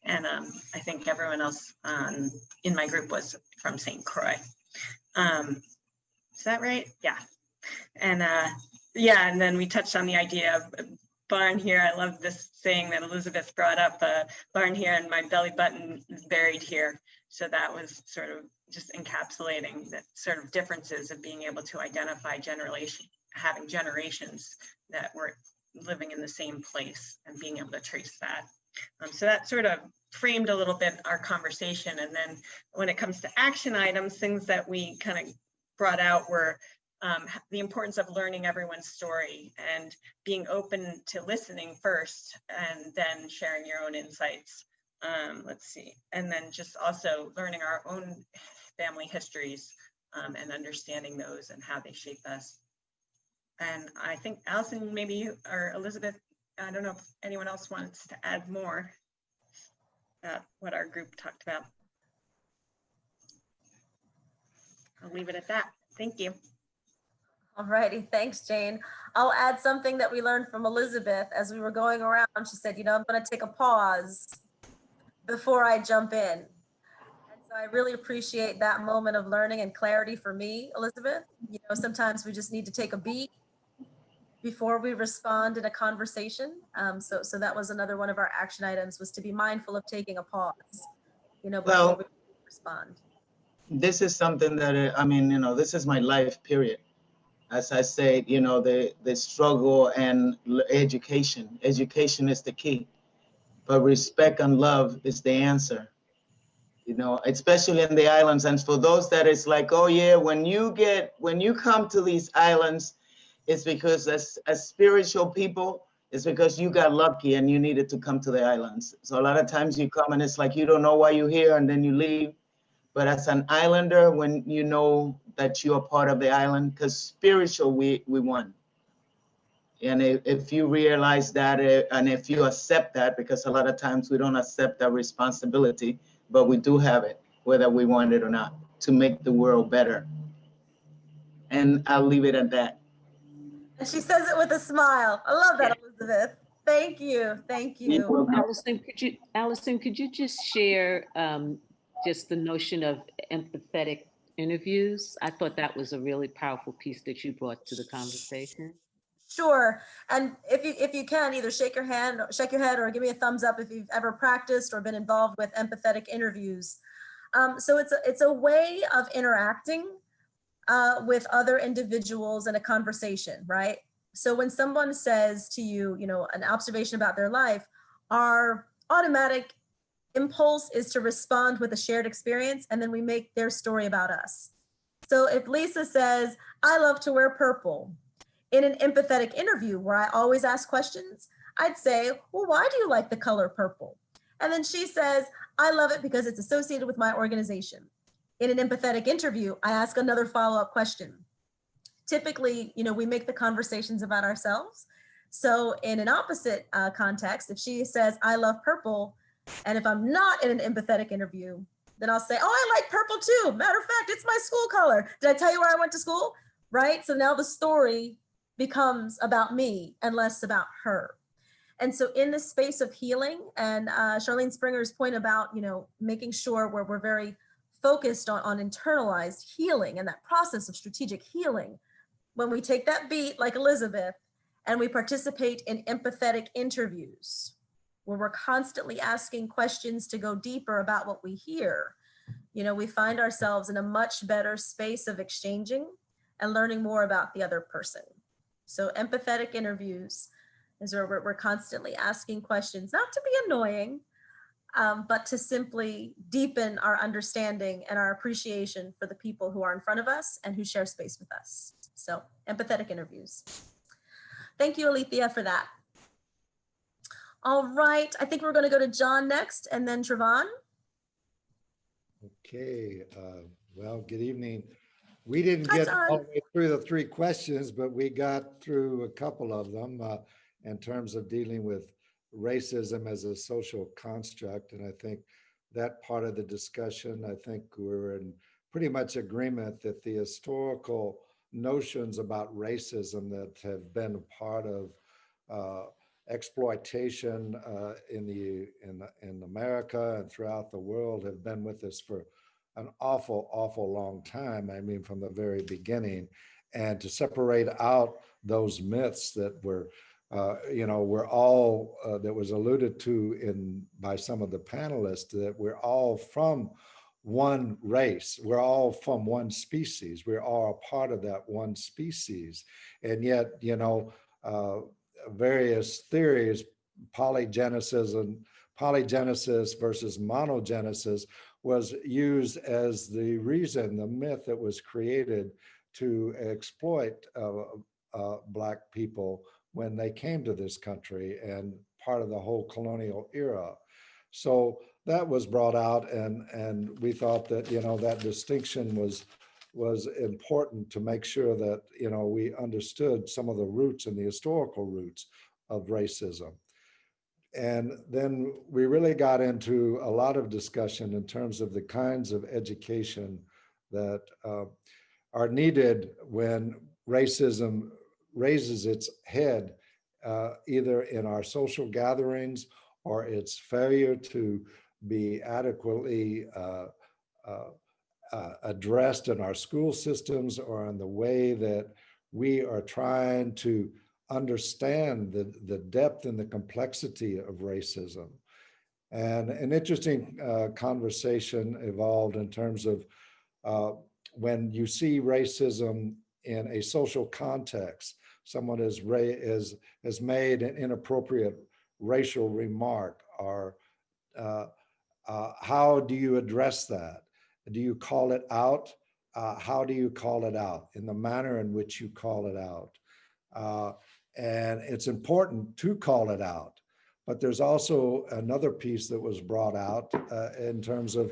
and I think everyone else in my group was from St. Croix. Is that right? Yeah. And yeah, and then we touched on the idea of barn here. I love this saying that Elizabeth brought up, barn here and my belly button is buried here. So that was sort of just encapsulating the sort of differences of being able to identify having generations that were living in the same place and being able to trace that. So that sort of framed a little bit our conversation. And then when it comes to action items, things that we kind of brought out were the importance of learning everyone's story and being open to listening first and then sharing your own insights. Let's see, and then just also learning our own family histories and understanding those and how they shape us. And I think Allison, maybe you or Elizabeth, I don't know if anyone else wants to add more about what our group talked about. I'll leave it at that. Thank you. All righty, thanks, Jane. I'll add something that we learned from Elizabeth as we were going around. She said, I'm going to take a pause before I jump in. And so I really appreciate that moment of learning and clarity for me, Elizabeth. Sometimes we just need to take a beat before we respond in a conversation. So that was another one of our action items, was to be mindful of taking a pause, before we respond. This is something that, this is my life, period. As I said, the struggle and education. Education is the key, but respect and love is the answer. Especially in the islands. And for those that it's like, oh yeah, when you come to these islands, it's because as spiritual people, it's because you got lucky and you needed to come to the islands. So a lot of times you come and it's like, you don't know why you're here and then you leave. But as an islander, when you know that you're part of the island, because spiritual, we won. And if you realize that, and if you accept that, because a lot of times we don't accept that responsibility, but we do have it, whether we want it or not, to make the world better. And I'll leave it at that. And she says it with a smile. I love that, Elizabeth. Thank you. Thank you. Allison, could you just share just the notion of empathetic interviews? I thought that was a really powerful piece that you brought to the conversation. Sure. And if you can, either shake your head or give me a thumbs up if you've ever practiced or been involved with empathetic interviews. So it's a way of interacting with other individuals in a conversation, right? So when someone says to you, an observation about their life, our automatic impulse is to respond with a shared experience, and then we make their story about us. So if Lisa says, I love to wear purple, in an empathetic interview where I always ask questions, I'd say, well, why do you like the color purple? And then she says, I love it because it's associated with my organization. In an empathetic interview, I ask another follow-up question. Typically, we make the conversations about ourselves. So in an opposite context, if she says, I love purple, and if I'm not in an empathetic interview, then I'll say, oh, I like purple too. Matter of fact, it's my school color. Did I tell you where I went to school? Right? So now the story becomes about me and less about her. And so in this space of healing, and Charlene Springer's point about, making sure we're very focused on internalized healing and that process of strategic healing, when we take that beat like Elizabeth and we participate in empathetic interviews, where we're constantly asking questions to go deeper about what we hear, we find ourselves in a much better space of exchanging and learning more about the other person. So empathetic interviews is where we're constantly asking questions, not to be annoying, but to simply deepen our understanding and our appreciation for the people who are in front of us and who share space with us. So empathetic interviews. Thank you, Alethea, for that. All right, I think we're going to go to John next and then Trevon. Okay, well, good evening. We didn't get all the way through the 3 questions, but we got through a couple of them in terms of dealing with racism as a social construct. And I think that part of the discussion, I think we're in pretty much agreement that the historical notions about racism that have been a part of exploitation in America and throughout the world have been with us for an awful long time. I mean, from the very beginning, and to separate out those myths that were, we're all that was alluded to by some of the panelists, that we're all from one race, we're all from one species, we're all a part of that one species, and yet, various theories, polygenesis versus monogenesis, was used as the reason, the myth that was created to exploit Black people when they came to this country and part of the whole colonial era. So that was brought out, and we thought that, that distinction was important to make sure that, we understood some of the roots and the historical roots of racism. And then we really got into a lot of discussion in terms of the kinds of education that are needed when racism raises its head, either in our social gatherings or its failure to be adequately addressed in our school systems, or in the way that we are trying to understand the depth and the complexity of racism. And an interesting conversation evolved in terms of when you see racism in a social context, someone has made an inappropriate racial remark, or how do you address that? Do you call it out? How do you call it out? In the manner in which you call it out. And it's important to call it out. But there's also another piece that was brought out in terms of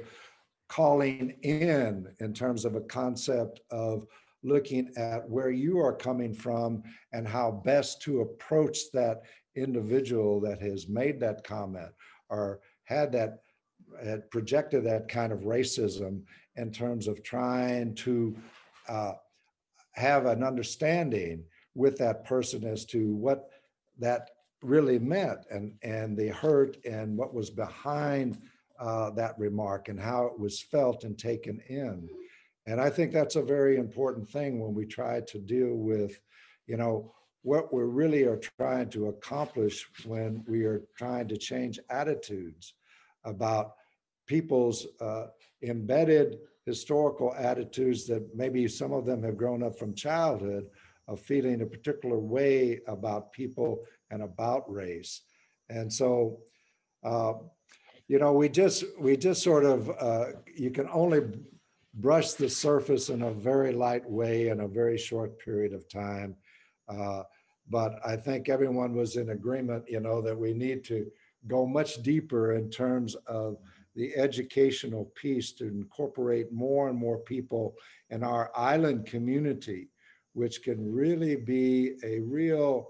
calling in terms of a concept of looking at where you are coming from and how best to approach that individual that has made that comment or had projected that kind of racism, in terms of trying to have an understanding with that person as to what that really meant, and the hurt and what was behind that remark and how it was felt and taken in. And I think that's a very important thing when we try to deal with, what we really are trying to accomplish when we are trying to change attitudes about people's embedded historical attitudes that maybe some of them have grown up from childhood, of feeling a particular way about people and about race. And so, we just sort of, you can only brush the surface in a very light way in a very short period of time. But I think everyone was in agreement, that we need to go much deeper in terms of the educational piece to incorporate more and more people in our island community, which can really be a real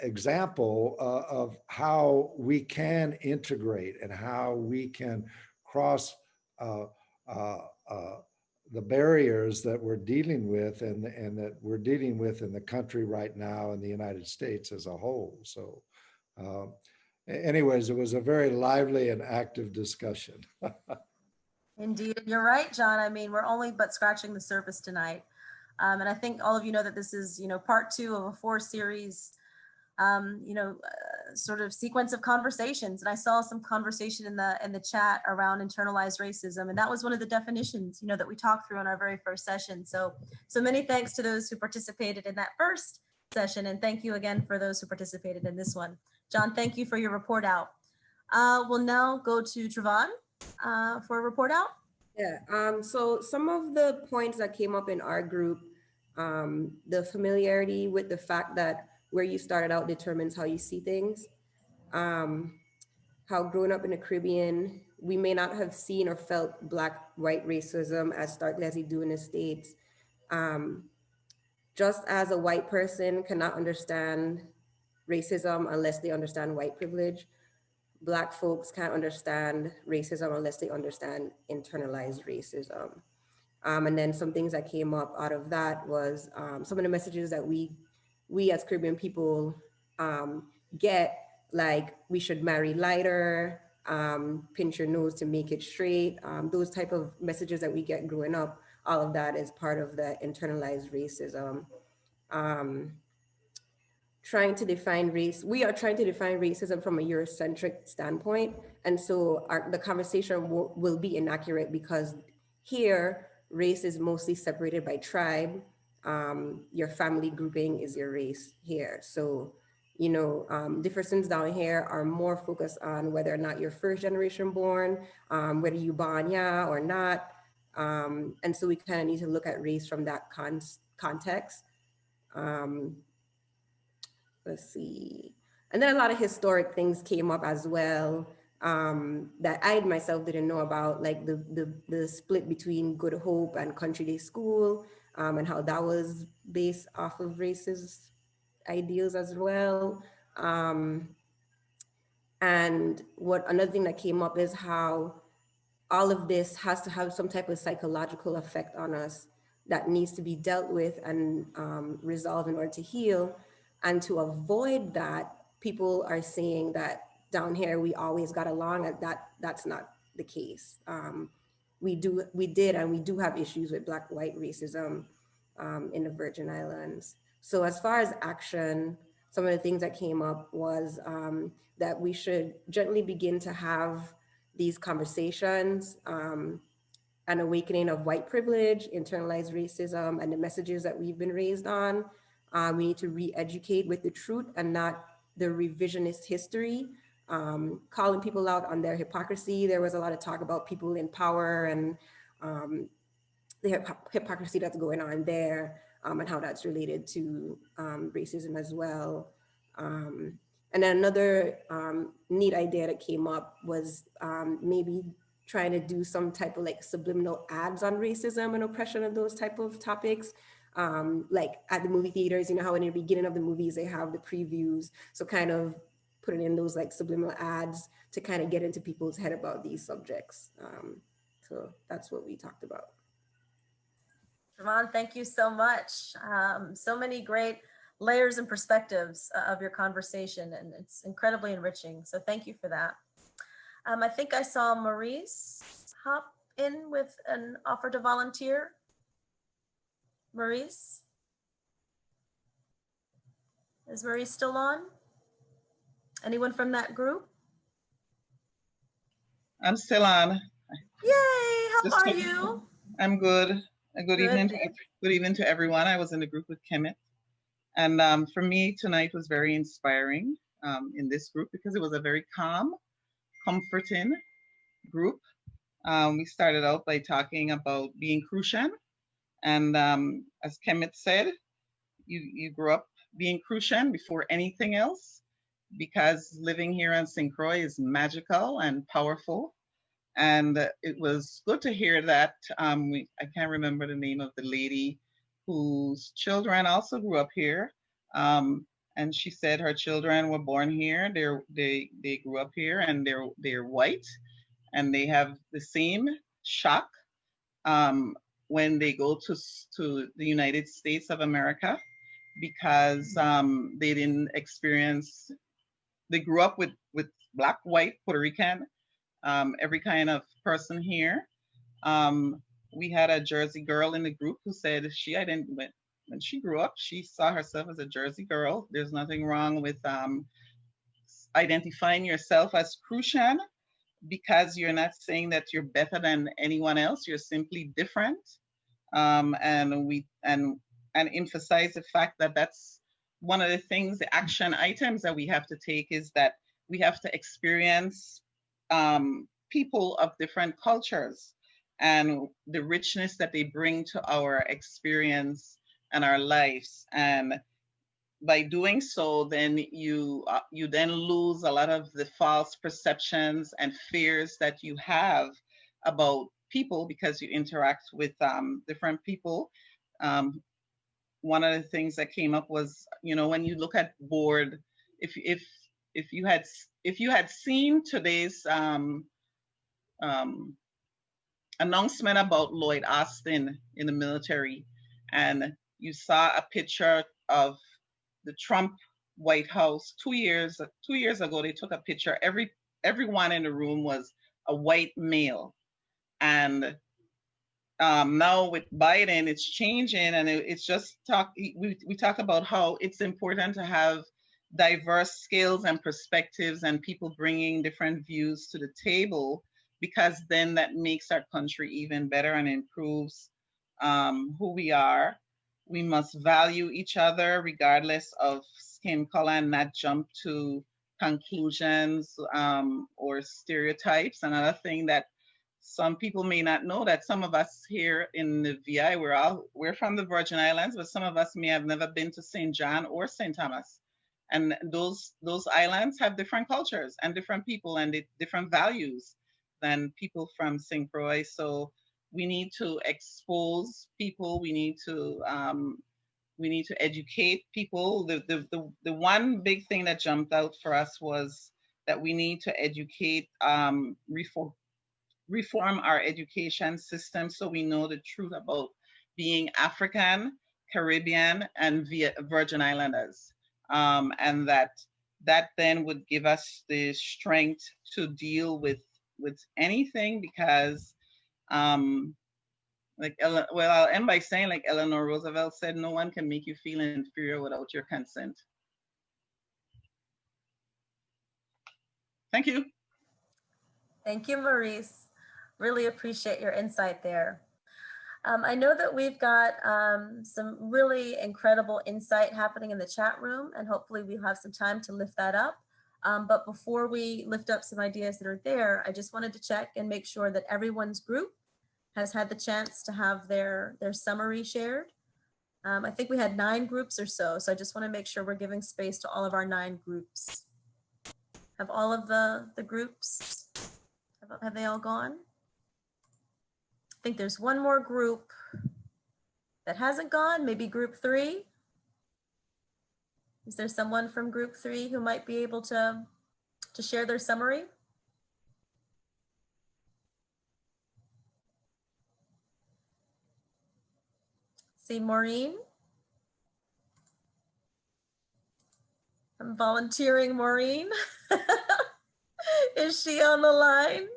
example of how we can integrate and how we can cross the barriers that we're dealing with and that we're dealing with in the country right now in the United States as a whole. So anyways, it was a very lively and active discussion. Indeed, and you're right, John. I mean, we're only but scratching the surface tonight. And I think all of you know that this is, part 2 of a 4-series, sort of sequence of conversations. And I saw some conversation in the chat around internalized racism, and that was one of the definitions, that we talked through in our very first session. So many thanks to those who participated in that first session, and thank you again for those who participated in this one. John, thank you for your report out. We'll now go to Trevon for a report out. Yeah, so some of the points that came up in our group, the familiarity with the fact that where you started out determines how you see things. How growing up in the Caribbean, we may not have seen or felt Black-white racism as starkly as we do in the States. Just as a white person cannot understand racism unless they understand white privilege, Black folks can't understand racism unless they understand internalized racism. And then some things that came up out of that was some of the messages that we as Caribbean people get, like we should marry lighter, pinch your nose to make it straight, those type of messages that we get growing up, all of that is part of the internalized racism. Trying to define race, we are trying to define racism from a Eurocentric standpoint. And so the conversation will be inaccurate because here, race is mostly separated by tribe. Your family grouping is your race here. So, differences down here are more focused on whether or not you're first generation born, whether you born yeah or not. And so we kind of need to look at race from that context. Let's see. And then a lot of historic things came up as well that I myself didn't know about, like the split between Good Hope and Country Day School, and how that was based off of racist ideals as well. And another thing that came up is how all of this has to have some type of psychological effect on us that needs to be dealt with and resolved in order to heal. And to avoid that, people are saying that down here we always got along, and that's not the case. We did and we do have issues with Black-white racism in the Virgin Islands. So as far as action, some of the things that came up was that we should gently begin to have these conversations, an awakening of white privilege, internalized racism, and the messages that we've been raised on. We need to re-educate with the truth and not the revisionist history, calling people out on their hypocrisy. There was a lot of talk about people in power and the hypocrisy that's going on there, and how that's related to racism as well. And then another neat idea that came up was maybe trying to do some type of like subliminal ads on racism and oppression and those type of topics. Like at the movie theaters, how in the beginning of the movies, they have the previews. So kind of putting in those like subliminal ads to kind of get into people's head about these subjects. So that's what we talked about. Trevon, thank you so much. So many great layers and perspectives of your conversation, and it's incredibly enriching. So thank you for that. I think I saw Maurice hop in with an offer to volunteer. Maurice? Is Maurice still on? Anyone from that group? I'm still on. Yay, how are you? I'm good. Good evening to everyone. I was in the group with Kemet. And for me, tonight was very inspiring in this group because it was a very calm, comforting group. We started out by talking about being Crucian. And as Kemet said, you grew up being Crucian before anything else, because living here on St. Croix is magical and powerful. And it was good to hear that. I can't remember the name of the lady whose children also grew up here. And she said her children were born here. They grew up here, and they're white, and they have the same shock when they go to the United States of America, because they didn't experience. They grew up with Black, white, Puerto Rican, every kind of person here. We had a Jersey girl in the group who said when she grew up, she saw herself as a Jersey girl. There's nothing wrong with identifying yourself as Crucian, because you're not saying that you're better than anyone else. You're simply different. And emphasize the fact that that's one of the things, the action items that we have to take, is that we have to experience people of different cultures and the richness that they bring to our experience and our lives. And by doing so, then you then lose a lot of the false perceptions and fears that you have about people, because you interact with different people. One of the things that came up was, when you look at board, if you had seen today's announcement about Lloyd Austin in the military, and you saw a picture of the Trump White House 2 years ago, they took a picture. Everyone in the room was a white male, and now with Biden, it's changing, and it's just we talk about how it's important to have diverse skills and perspectives and people bringing different views to the table, because then that makes our country even better and improves who we are. We must value each other regardless of skin color and not jump to conclusions or stereotypes. Another thing that some people may not know, that some of us here in the VI, we're from the Virgin Islands, but some of us may have never been to St. John or St. Thomas. And those islands have different cultures and different people and different values than people from St. Croix. So we need to expose people. We need to educate people. The one big thing that jumped out for us was that we need to educate, reform our education system, so we know the truth about being African, Caribbean, and Virgin Islanders, and that then would give us the strength to deal with anything, because I'll end by saying, like Eleanor Roosevelt said, no one can make you feel inferior without your consent. Thank you. Thank you, Maurice. Really appreciate your insight there. I know that we've got some really incredible insight happening in the chat room, and hopefully we'll have some time to lift that up. But before we lift up some ideas that are there, I just wanted to check and make sure that everyone's group has had the chance to have their summary shared. I think we had 9 groups or so I just want to make sure we're giving space to all of our 9 groups. Have all of the groups, have they all gone? I think there's one more group that hasn't gone, maybe group 3. Is there someone from group 3 who might be able to share their summary? See Maureen? I'm volunteering Maureen. Is she on the line?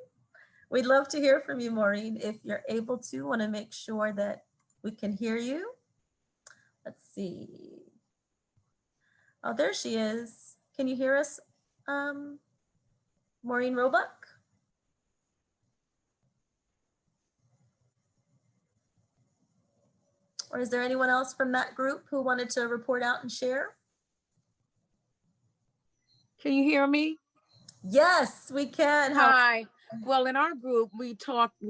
We'd love to hear from you, Maureen. If you're able to, want to make sure that we can hear you. Let's see. Oh, there she is. Can you hear us, Maureen Roebuck? Or is there anyone else from that group who wanted to report out and share? Can you hear me? Yes, we can. Hi. Well, in our group, we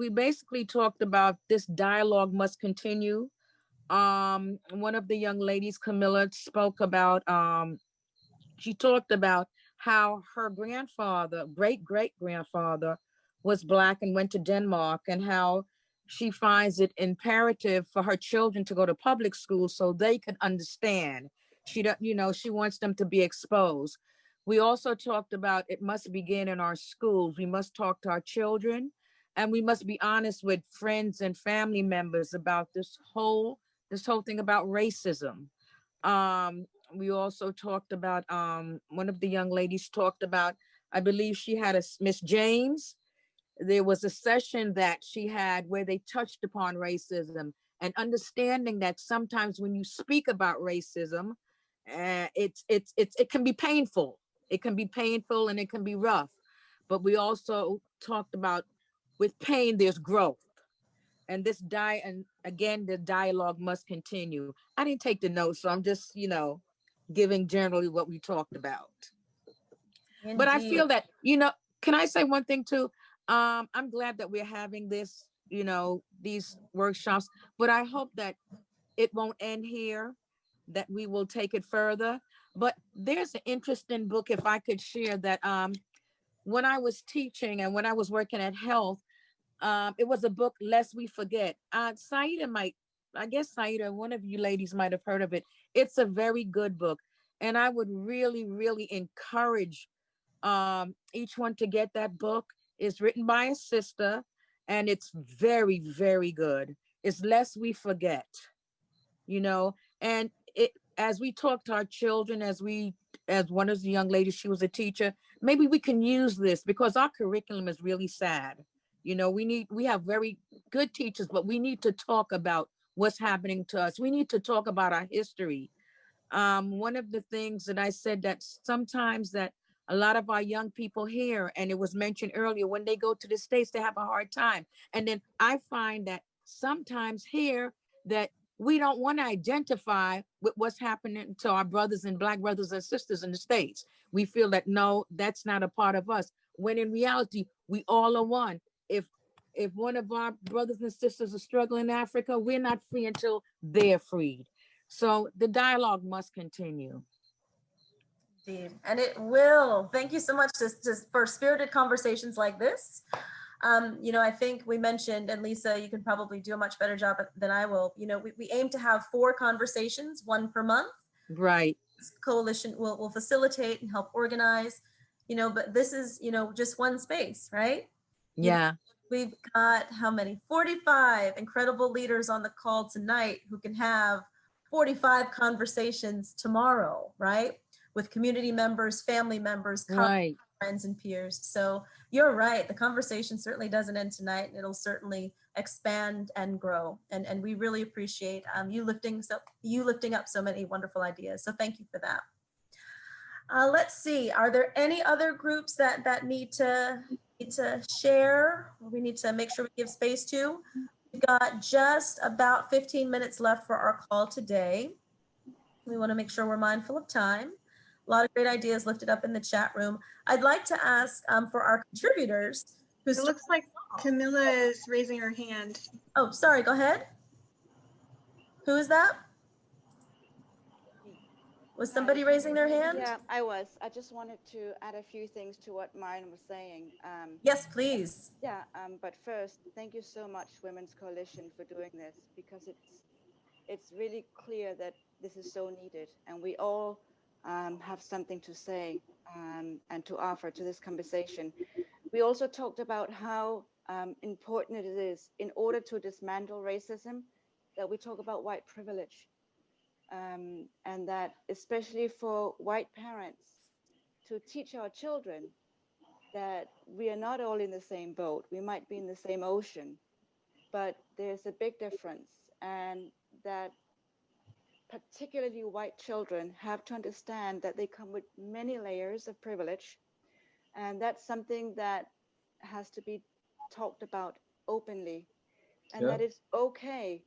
basically talked about this dialogue must continue. One of the young ladies, Camilla, spoke about, she talked about how her grandfather, great-great-grandfather, was Black and went to Denmark, and how she finds it imperative for her children to go to public school so they can understand. She don't, you know, she wants them to be exposed. We also talked about it must begin in our schools. We must talk to our children, and we must be honest with friends and family members about this whole thing about racism. We also talked about one of the young ladies talked about, I believe she had a Miss James. There was a session that she had where they touched upon racism and understanding that sometimes when you speak about racism, it can be painful. It can be painful and it can be rough. But we also talked about with pain, there's growth. And and again, the dialogue must continue. I didn't take the notes, so I'm just, giving generally what we talked about. Indeed. But I feel that, can I say one thing too? I'm glad that we're having this, these workshops, but I hope that it won't end here, that we will take it further. But there's an interesting book, if I could share that, when I was teaching and when I was working at health, it was a book, Lest We Forget. Saida, one of you ladies might have heard of it. It's a very good book. And I would really, really encourage each one to get that book. It's written by a sister and it's very, very good. It's Lest We Forget, and as we talk to our children, as one of the young ladies, she was a teacher, maybe we can use this because our curriculum is really sad. We have very good teachers, but we need to talk about what's happening to us. We need to talk about our history. One of the things that I said that sometimes that a lot of our young people here, and it was mentioned earlier, when they go to the States, they have a hard time. And then I find that sometimes here that we don't want to identify with what's happening to our brothers and Black brothers and sisters in the States. We feel that, no, that's not a part of us. When in reality, we all are one. If one of our brothers and sisters are struggling in Africa, we're not free until they're freed. So the dialogue must continue. Indeed. And it will. Thank you so much for spirited conversations like this. I think we mentioned, and Lisa, you can probably do a much better job than I will. We aim to have 4 conversations, 1 per month. Right. This coalition will facilitate and help organize, but this is, just one space, right? Yeah. We've got how many? 45 incredible leaders on the call tonight who can have 45 conversations tomorrow, right? With community members, family members, right, friends and peers. So you're right. The conversation certainly doesn't end tonight. It'll certainly expand and grow. And we really appreciate you lifting up so many wonderful ideas. So thank you for that. Let's see. Are there any other groups that need to share? We need to make sure we give space to. We've got just about 15 minutes left for our call today. We want to make sure we're mindful of time. A lot of great ideas lifted up in the chat room. I'd like to ask for our contributors. It looks like Camilla is raising her hand. Oh, sorry, go ahead. Who is that? Was somebody raising their hand? Yeah, I was. I just wanted to add a few things to what Marion was saying. Yes, please. Yeah, but first, thank you so much, Women's Coalition, for doing this, because it's really clear that this is so needed, and we all have something to say and to offer to this conversation. We also talked about how important it is, in order to dismantle racism, that we talk about white privilege. And that especially for white parents, to teach our children that we are not all in the same boat. We might be in the same ocean, but there's a big difference, and that particularly white children have to understand that they come with many layers of privilege, and that's something that has to be talked about openly, and that it's okay,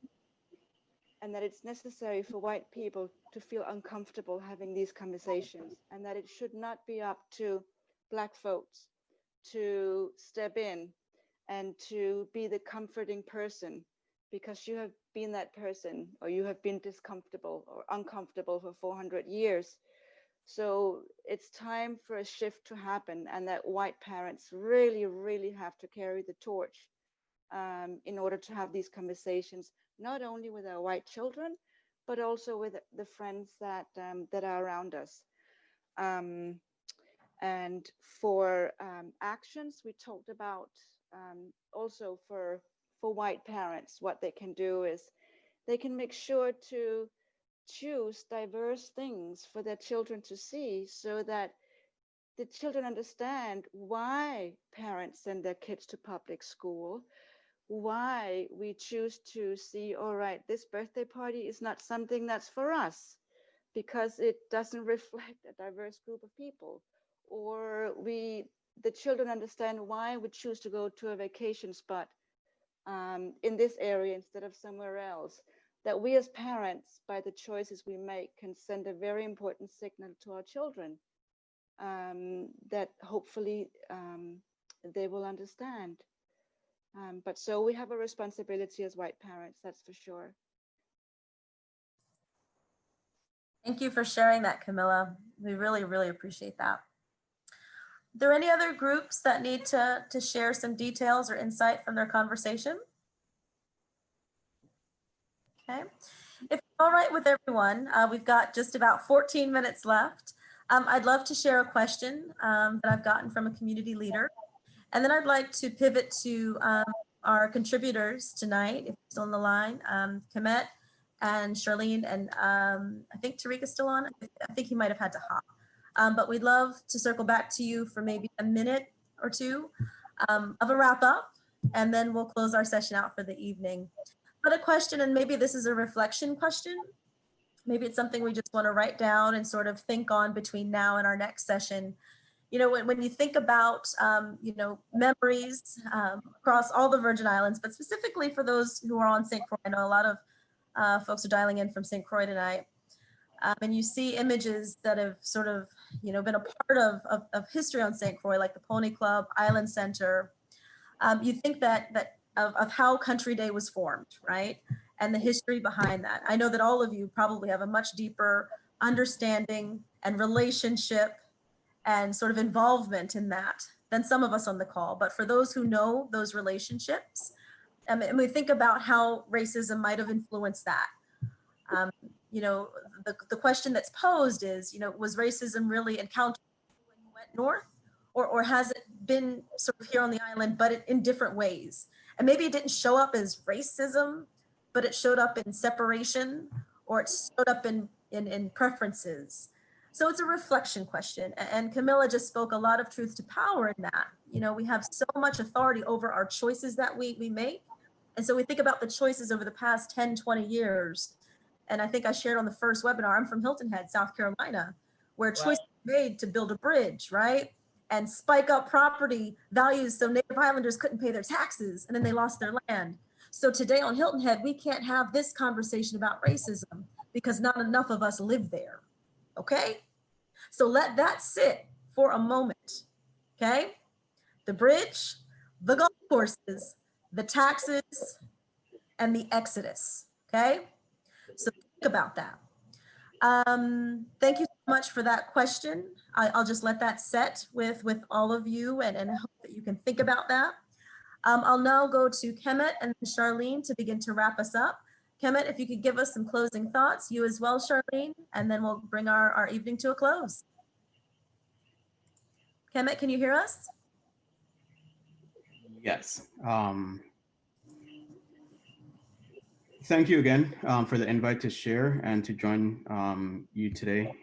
and that it's necessary for white people to feel uncomfortable having these conversations, and that it should not be up to Black folks to step in and to be the comforting person, because you have been that person, or you have been discomfortable or uncomfortable for 400 years. So it's time for a shift to happen, and that white parents really, really have to carry the torch in order to have these conversations, not only with our white children, but also with the friends that that are around us. And for actions, we talked about also for white parents, what they can do is they can make sure to choose diverse things for their children to see, so that the children understand why parents send their kids to public school, why we choose to see, all right, this birthday party is not something that's for us because it doesn't reflect a diverse group of people, or the children understand why we choose to go to a vacation spot in this area instead of somewhere else. That we as parents, by the choices we make, can send a very important signal to our children that hopefully they will understand. But so we have a responsibility as white parents, that's for sure. Thank you for sharing that, Camilla. We really, really appreciate that. Are there any other groups that need to share some details or insight from their conversation? Okay. If it's all right with everyone, we've got just about 14 minutes left. I'd love to share a question that I've gotten from a community leader. And then I'd like to pivot to our contributors tonight, if you're still on the line, Kemet and Charlene, and I think Tariq is still on. I think he might have had to hop. But we'd love to circle back to you for maybe a minute or two of a wrap up, and then we'll close our session out for the evening. But a question, and maybe this is a reflection question. Maybe it's something we just want to write down and sort of think on between now and our next session. You know, when you think about, you know, memories across all the Virgin Islands, but specifically for those who are on St. Croix, I know a lot of folks are dialing in from St. Croix tonight. And you see images that have sort of, you know, been a part of history on St. Croix, like the Pony Club, Island Center. You think that of how Country Day was formed, right? And the history behind that. I know that all of you probably have a much deeper understanding and relationship and sort of involvement in that than some of us on the call. But for those who know those relationships, and we think about how racism might have influenced that. You know, the question that's posed is, you know, was racism really encountered when you went north? Or has it been sort of here on the island, but in different ways? And maybe it didn't show up as racism, but it showed up in separation, or it showed up in preferences. So it's a reflection question. And Camilla just spoke a lot of truth to power in that. You know, we have so much authority over our choices that we make. And so we think about the choices over the past 10, 20 years. And I think I shared on the first webinar, I'm from Hilton Head, South Carolina, where choices were made to build a bridge, right? And spike up property values so Native Islanders couldn't pay their taxes, and then they lost their land. So today on Hilton Head, we can't have this conversation about racism because not enough of us live there, okay? So let that sit for a moment, okay? The bridge, the golf courses, the taxes, and the exodus, okay? So think about that. Thank you so much for that question. I'll just let that set with all of you and hope that you can think about that. I'll now go to Kemet and Charlene to begin to wrap us up. Kemet, if you could give us some closing thoughts, you as well, Charlene, and then we'll bring our evening to a close. Kemet, can you hear us? Yes. Thank you again for the invite to share and to join you today.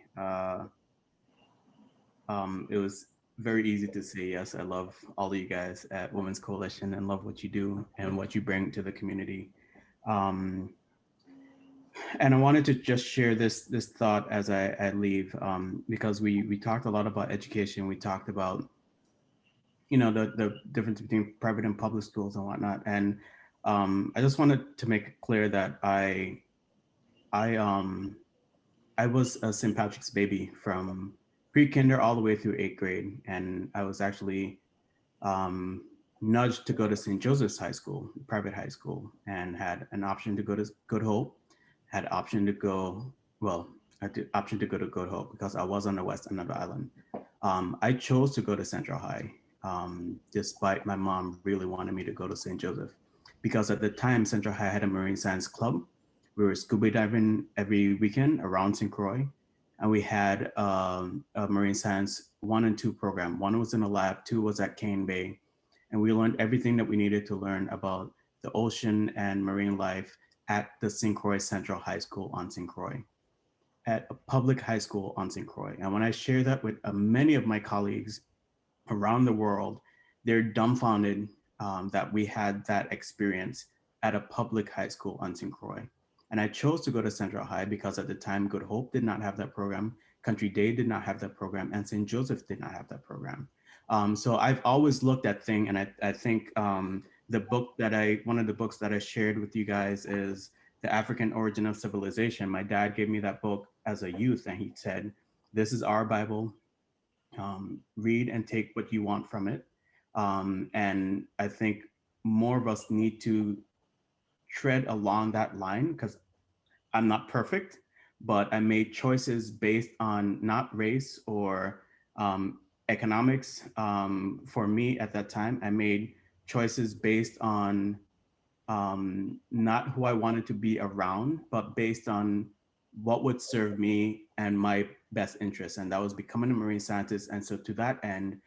It was very easy to say yes. I love all of you guys at Women's Coalition and love what you do and what you bring to the community. And I wanted to just share this thought as I leave, because we talked a lot about education. We talked about, you know, the difference between private and public schools and whatnot. And I just wanted to make it clear that I was a St. Patrick's baby from pre-kinder all the way through 8th grade. And I was actually nudged to go to St. Joseph's High School, private high school, and had an option to go to Good Hope, had option to go, well, I had the option to go to Good Hope because I was on the west end of the island. I chose to go to Central High, despite my mom really wanting me to go to St. Joseph. because at the time, Central High had a marine science club. We were scuba diving every weekend around St. Croix. And we had a marine science 1 and 2 program. 1 was in a lab, 2 was at Cane Bay. And we learned everything that we needed to learn about the ocean and marine life at the St. Croix Central High School on St. Croix, at a public high school on St. Croix. And when I share that with many of my colleagues around the world, they're dumbfounded that we had that experience at a public high school on St. Croix. And I chose to go to Central High because at the time, Good Hope did not have that program, Country Day did not have that program, and St. Joseph did not have that program. So I've always looked at things, and I think one of the books that I shared with you guys is The African Origin of Civilization. My dad gave me that book as a youth, and he said, "This is our Bible. Read and take what you want from it." And I think more of us need to tread along that line, because I'm not perfect, but I made choices based on not race or economics. For me at that time, I made choices based on not who I wanted to be around, but based on what would serve me and my best interests. And that was becoming a marine scientist. And so to that end,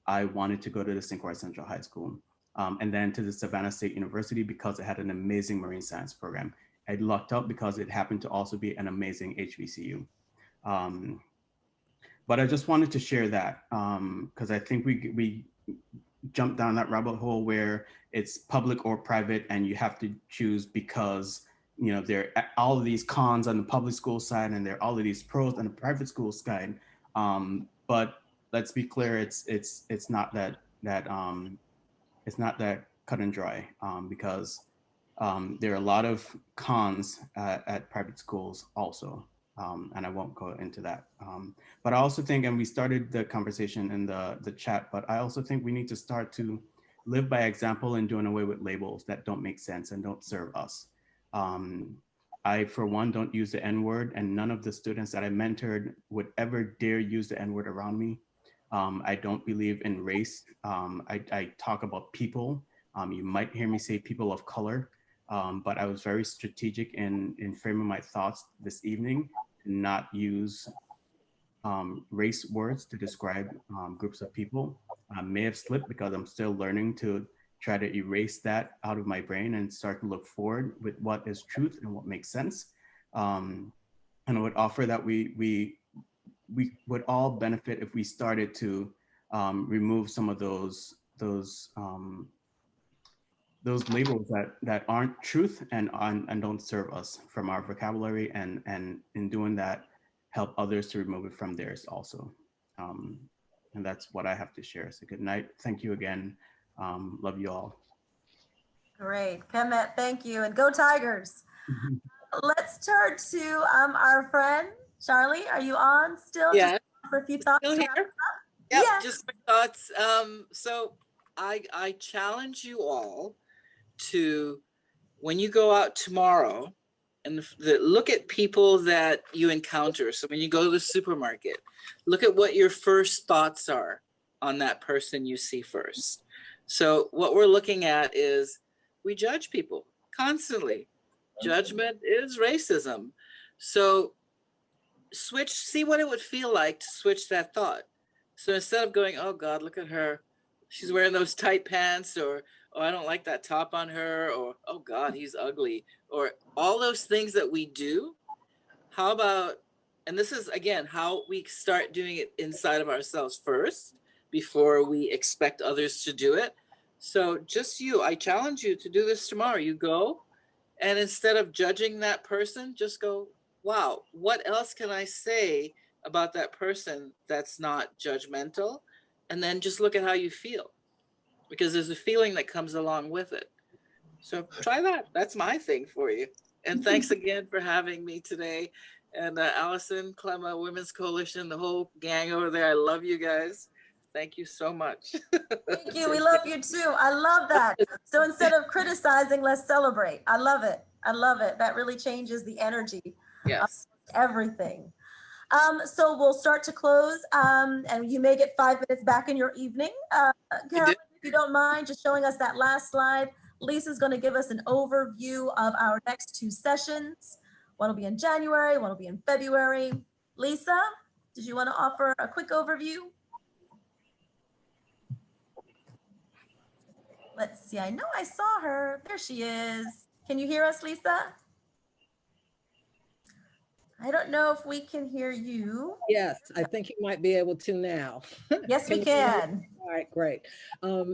I wanted to go to the St. Croix Central High School. And then to the Savannah State University because it had an amazing marine science program. I lucked up because it happened to also be an amazing HBCU. But I just wanted to share that because I think we jumped down that rabbit hole where it's public or private and you have to choose because there are all of these cons on the public school side and there are all of these pros on the private school side. But let's be clear, it's not that it's not that cut and dry because there are a lot of cons at private schools also, and I won't go into that. But I also think, and we started the conversation in the chat, but I also think we need to start to live by example and doing away with labels that don't make sense and don't serve us. I, for one, don't use the N-word, and none of the students that I mentored would ever dare use the N-word around me. I don't believe in race. I talk about people. You might hear me say people of color, but I was very strategic in framing my thoughts this evening and not use race words to describe groups of people. I may have slipped because I'm still learning to try to erase that out of my brain and start to look forward with what is truth and what makes sense. And I would offer that we would all benefit if we started to remove some of those labels that aren't truth and don't serve us from our vocabulary, and in doing that, help others to remove it from theirs also. And that's what I have to share. So good night. Thank you again. Love you all. Great, Kemet, thank you, and go Tigers. Let's turn to our friend Charlie. Are you on still? Yeah. Just for a few thoughts. Still here? Yep, yes. just quick thoughts. So I challenge you all to, when you go out tomorrow, and look at people that you encounter. So when you go to the supermarket, look at what your first thoughts are on that person you see first. So what we're looking at is we judge people constantly. Judgment is racism. So see what it would feel like to switch that thought. So instead of going, oh God, look at her, she's wearing those tight pants, or oh, I don't like that top on her, or oh God, he's ugly, or all those things that we do. How about, and this is again, how we start doing it inside of ourselves first before we expect others to do it. So just I challenge you to do this tomorrow. You go, and instead of judging that person, just go, wow, what else can I say about that person that's not judgmental? And then just look at how you feel, because there's a feeling that comes along with it. So try that. That's my thing for you. And thanks again for having me today. And Allison, Clemma, Women's Coalition, the whole gang over there, I love you guys. Thank you so much. Thank you. We love you too. I love that. So instead of criticizing, let's celebrate. I love it. I love it. That really changes the energy of everything. So we'll start to close, and you may get 5 minutes back in your evening. Carolyn, if you don't mind just showing us that last slide Lisa's going to give us an overview of our next 2 sessions. One will be in January, one will be in February. Lisa, did you want to offer a quick overview? Let's see, I know I saw her. There she is. Can you hear us, Lisa? I don't know if we can hear you. Yes, I think you might be able to now. Yes, we can. All right, great.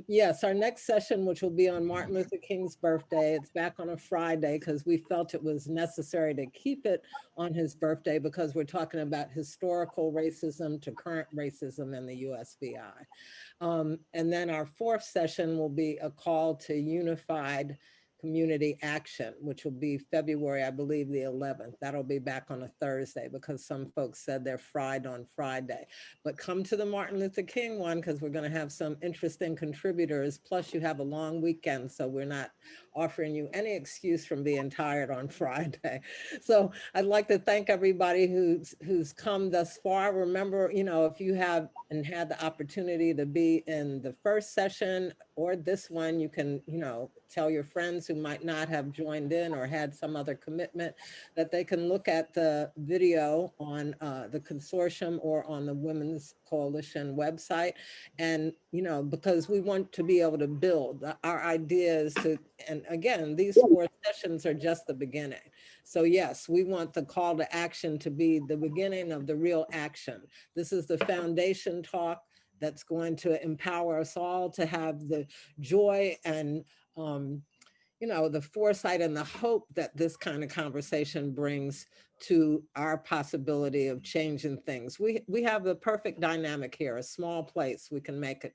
Yes, our next session, which will be on Martin Luther King's birthday, it's back on a Friday because we felt it was necessary to keep it on his birthday because we're talking about historical racism to current racism in the USVI. And then our 4th session will be a call to unified community action, which will be February, I believe, the 11th. That'll be back on a Thursday because some folks said they're fried on Friday. But come to the Martin Luther King one because we're going to have some interesting contributors. Plus, you have a long weekend, so we're not offering you any excuse from being tired on Friday. So I'd like to thank everybody who's come thus far. Remember, you know, if you have and had the opportunity to be in the first session or this one, you can, you know, tell your friends who might not have joined in or had some other commitment that they can look at the video on the consortium or on the Women's Coalition website. And, you know, because we want to be able to build our ideas to, and again, these 4 sessions are just the beginning. So yes, we want the call to action to be the beginning of the real action. This is the foundation talk that's going to empower us all to have the joy and, you know, the foresight and the hope that this kind of conversation brings to our possibility of changing things. We have the perfect dynamic here, a small place. We can make it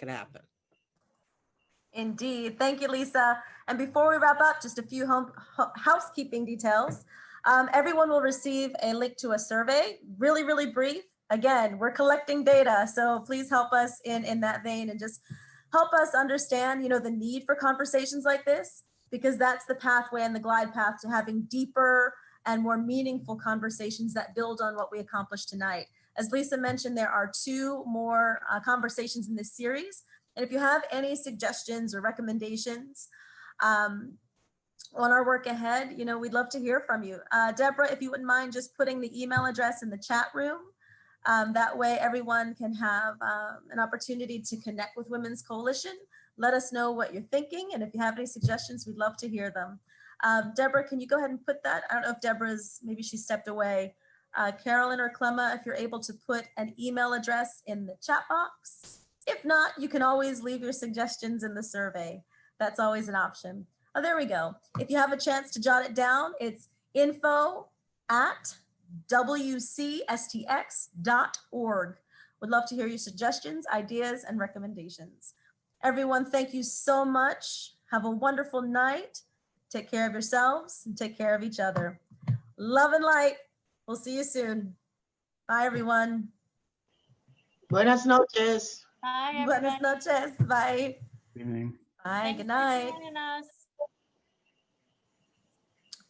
happen. Indeed. Thank you, Lisa. And before we wrap up, just a few housekeeping details. Everyone will receive a link to a survey, really, really brief. Again, we're collecting data, so please help us in that vein and just help us understand, you know, the need for conversations like this, because that's the pathway and the glide path to having deeper and more meaningful conversations that build on what we accomplished tonight. As Lisa mentioned, there are 2 more conversations in this series. And if you have any suggestions or recommendations on our work ahead, you know, we'd love to hear from you. Deborah, if you wouldn't mind just putting the email address in the chat room. That way everyone can have an opportunity to connect with Women's Coalition. Let us know what you're thinking. And if you have any suggestions, we'd love to hear them. Deborah, can you go ahead and put that? I don't know if Deborah's, maybe she stepped away. Carolyn or Clemma, if you're able to put an email address in the chat box. If not, you can always leave your suggestions in the survey. That's always an option. Oh, there we go. If you have a chance to jot it down, it's info@wcstx.org. Would love to hear your suggestions, ideas, and recommendations. Everyone, thank you so much. Have a wonderful night. Take care of yourselves and take care of each other. Love and light. We'll see you soon. Bye, everyone. Buenas noches. Bye, everybody. Buenas noches. Bye. Good evening. Bye. Thanks Good for night. joining us.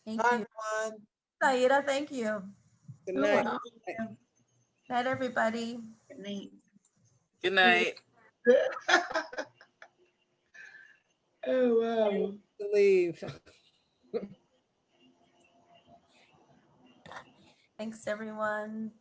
Thank Bye, you. everyone. Saida, thank you. Good night. Night, everybody. Good night. Good night. Oh, wow. Leave. Thanks, everyone.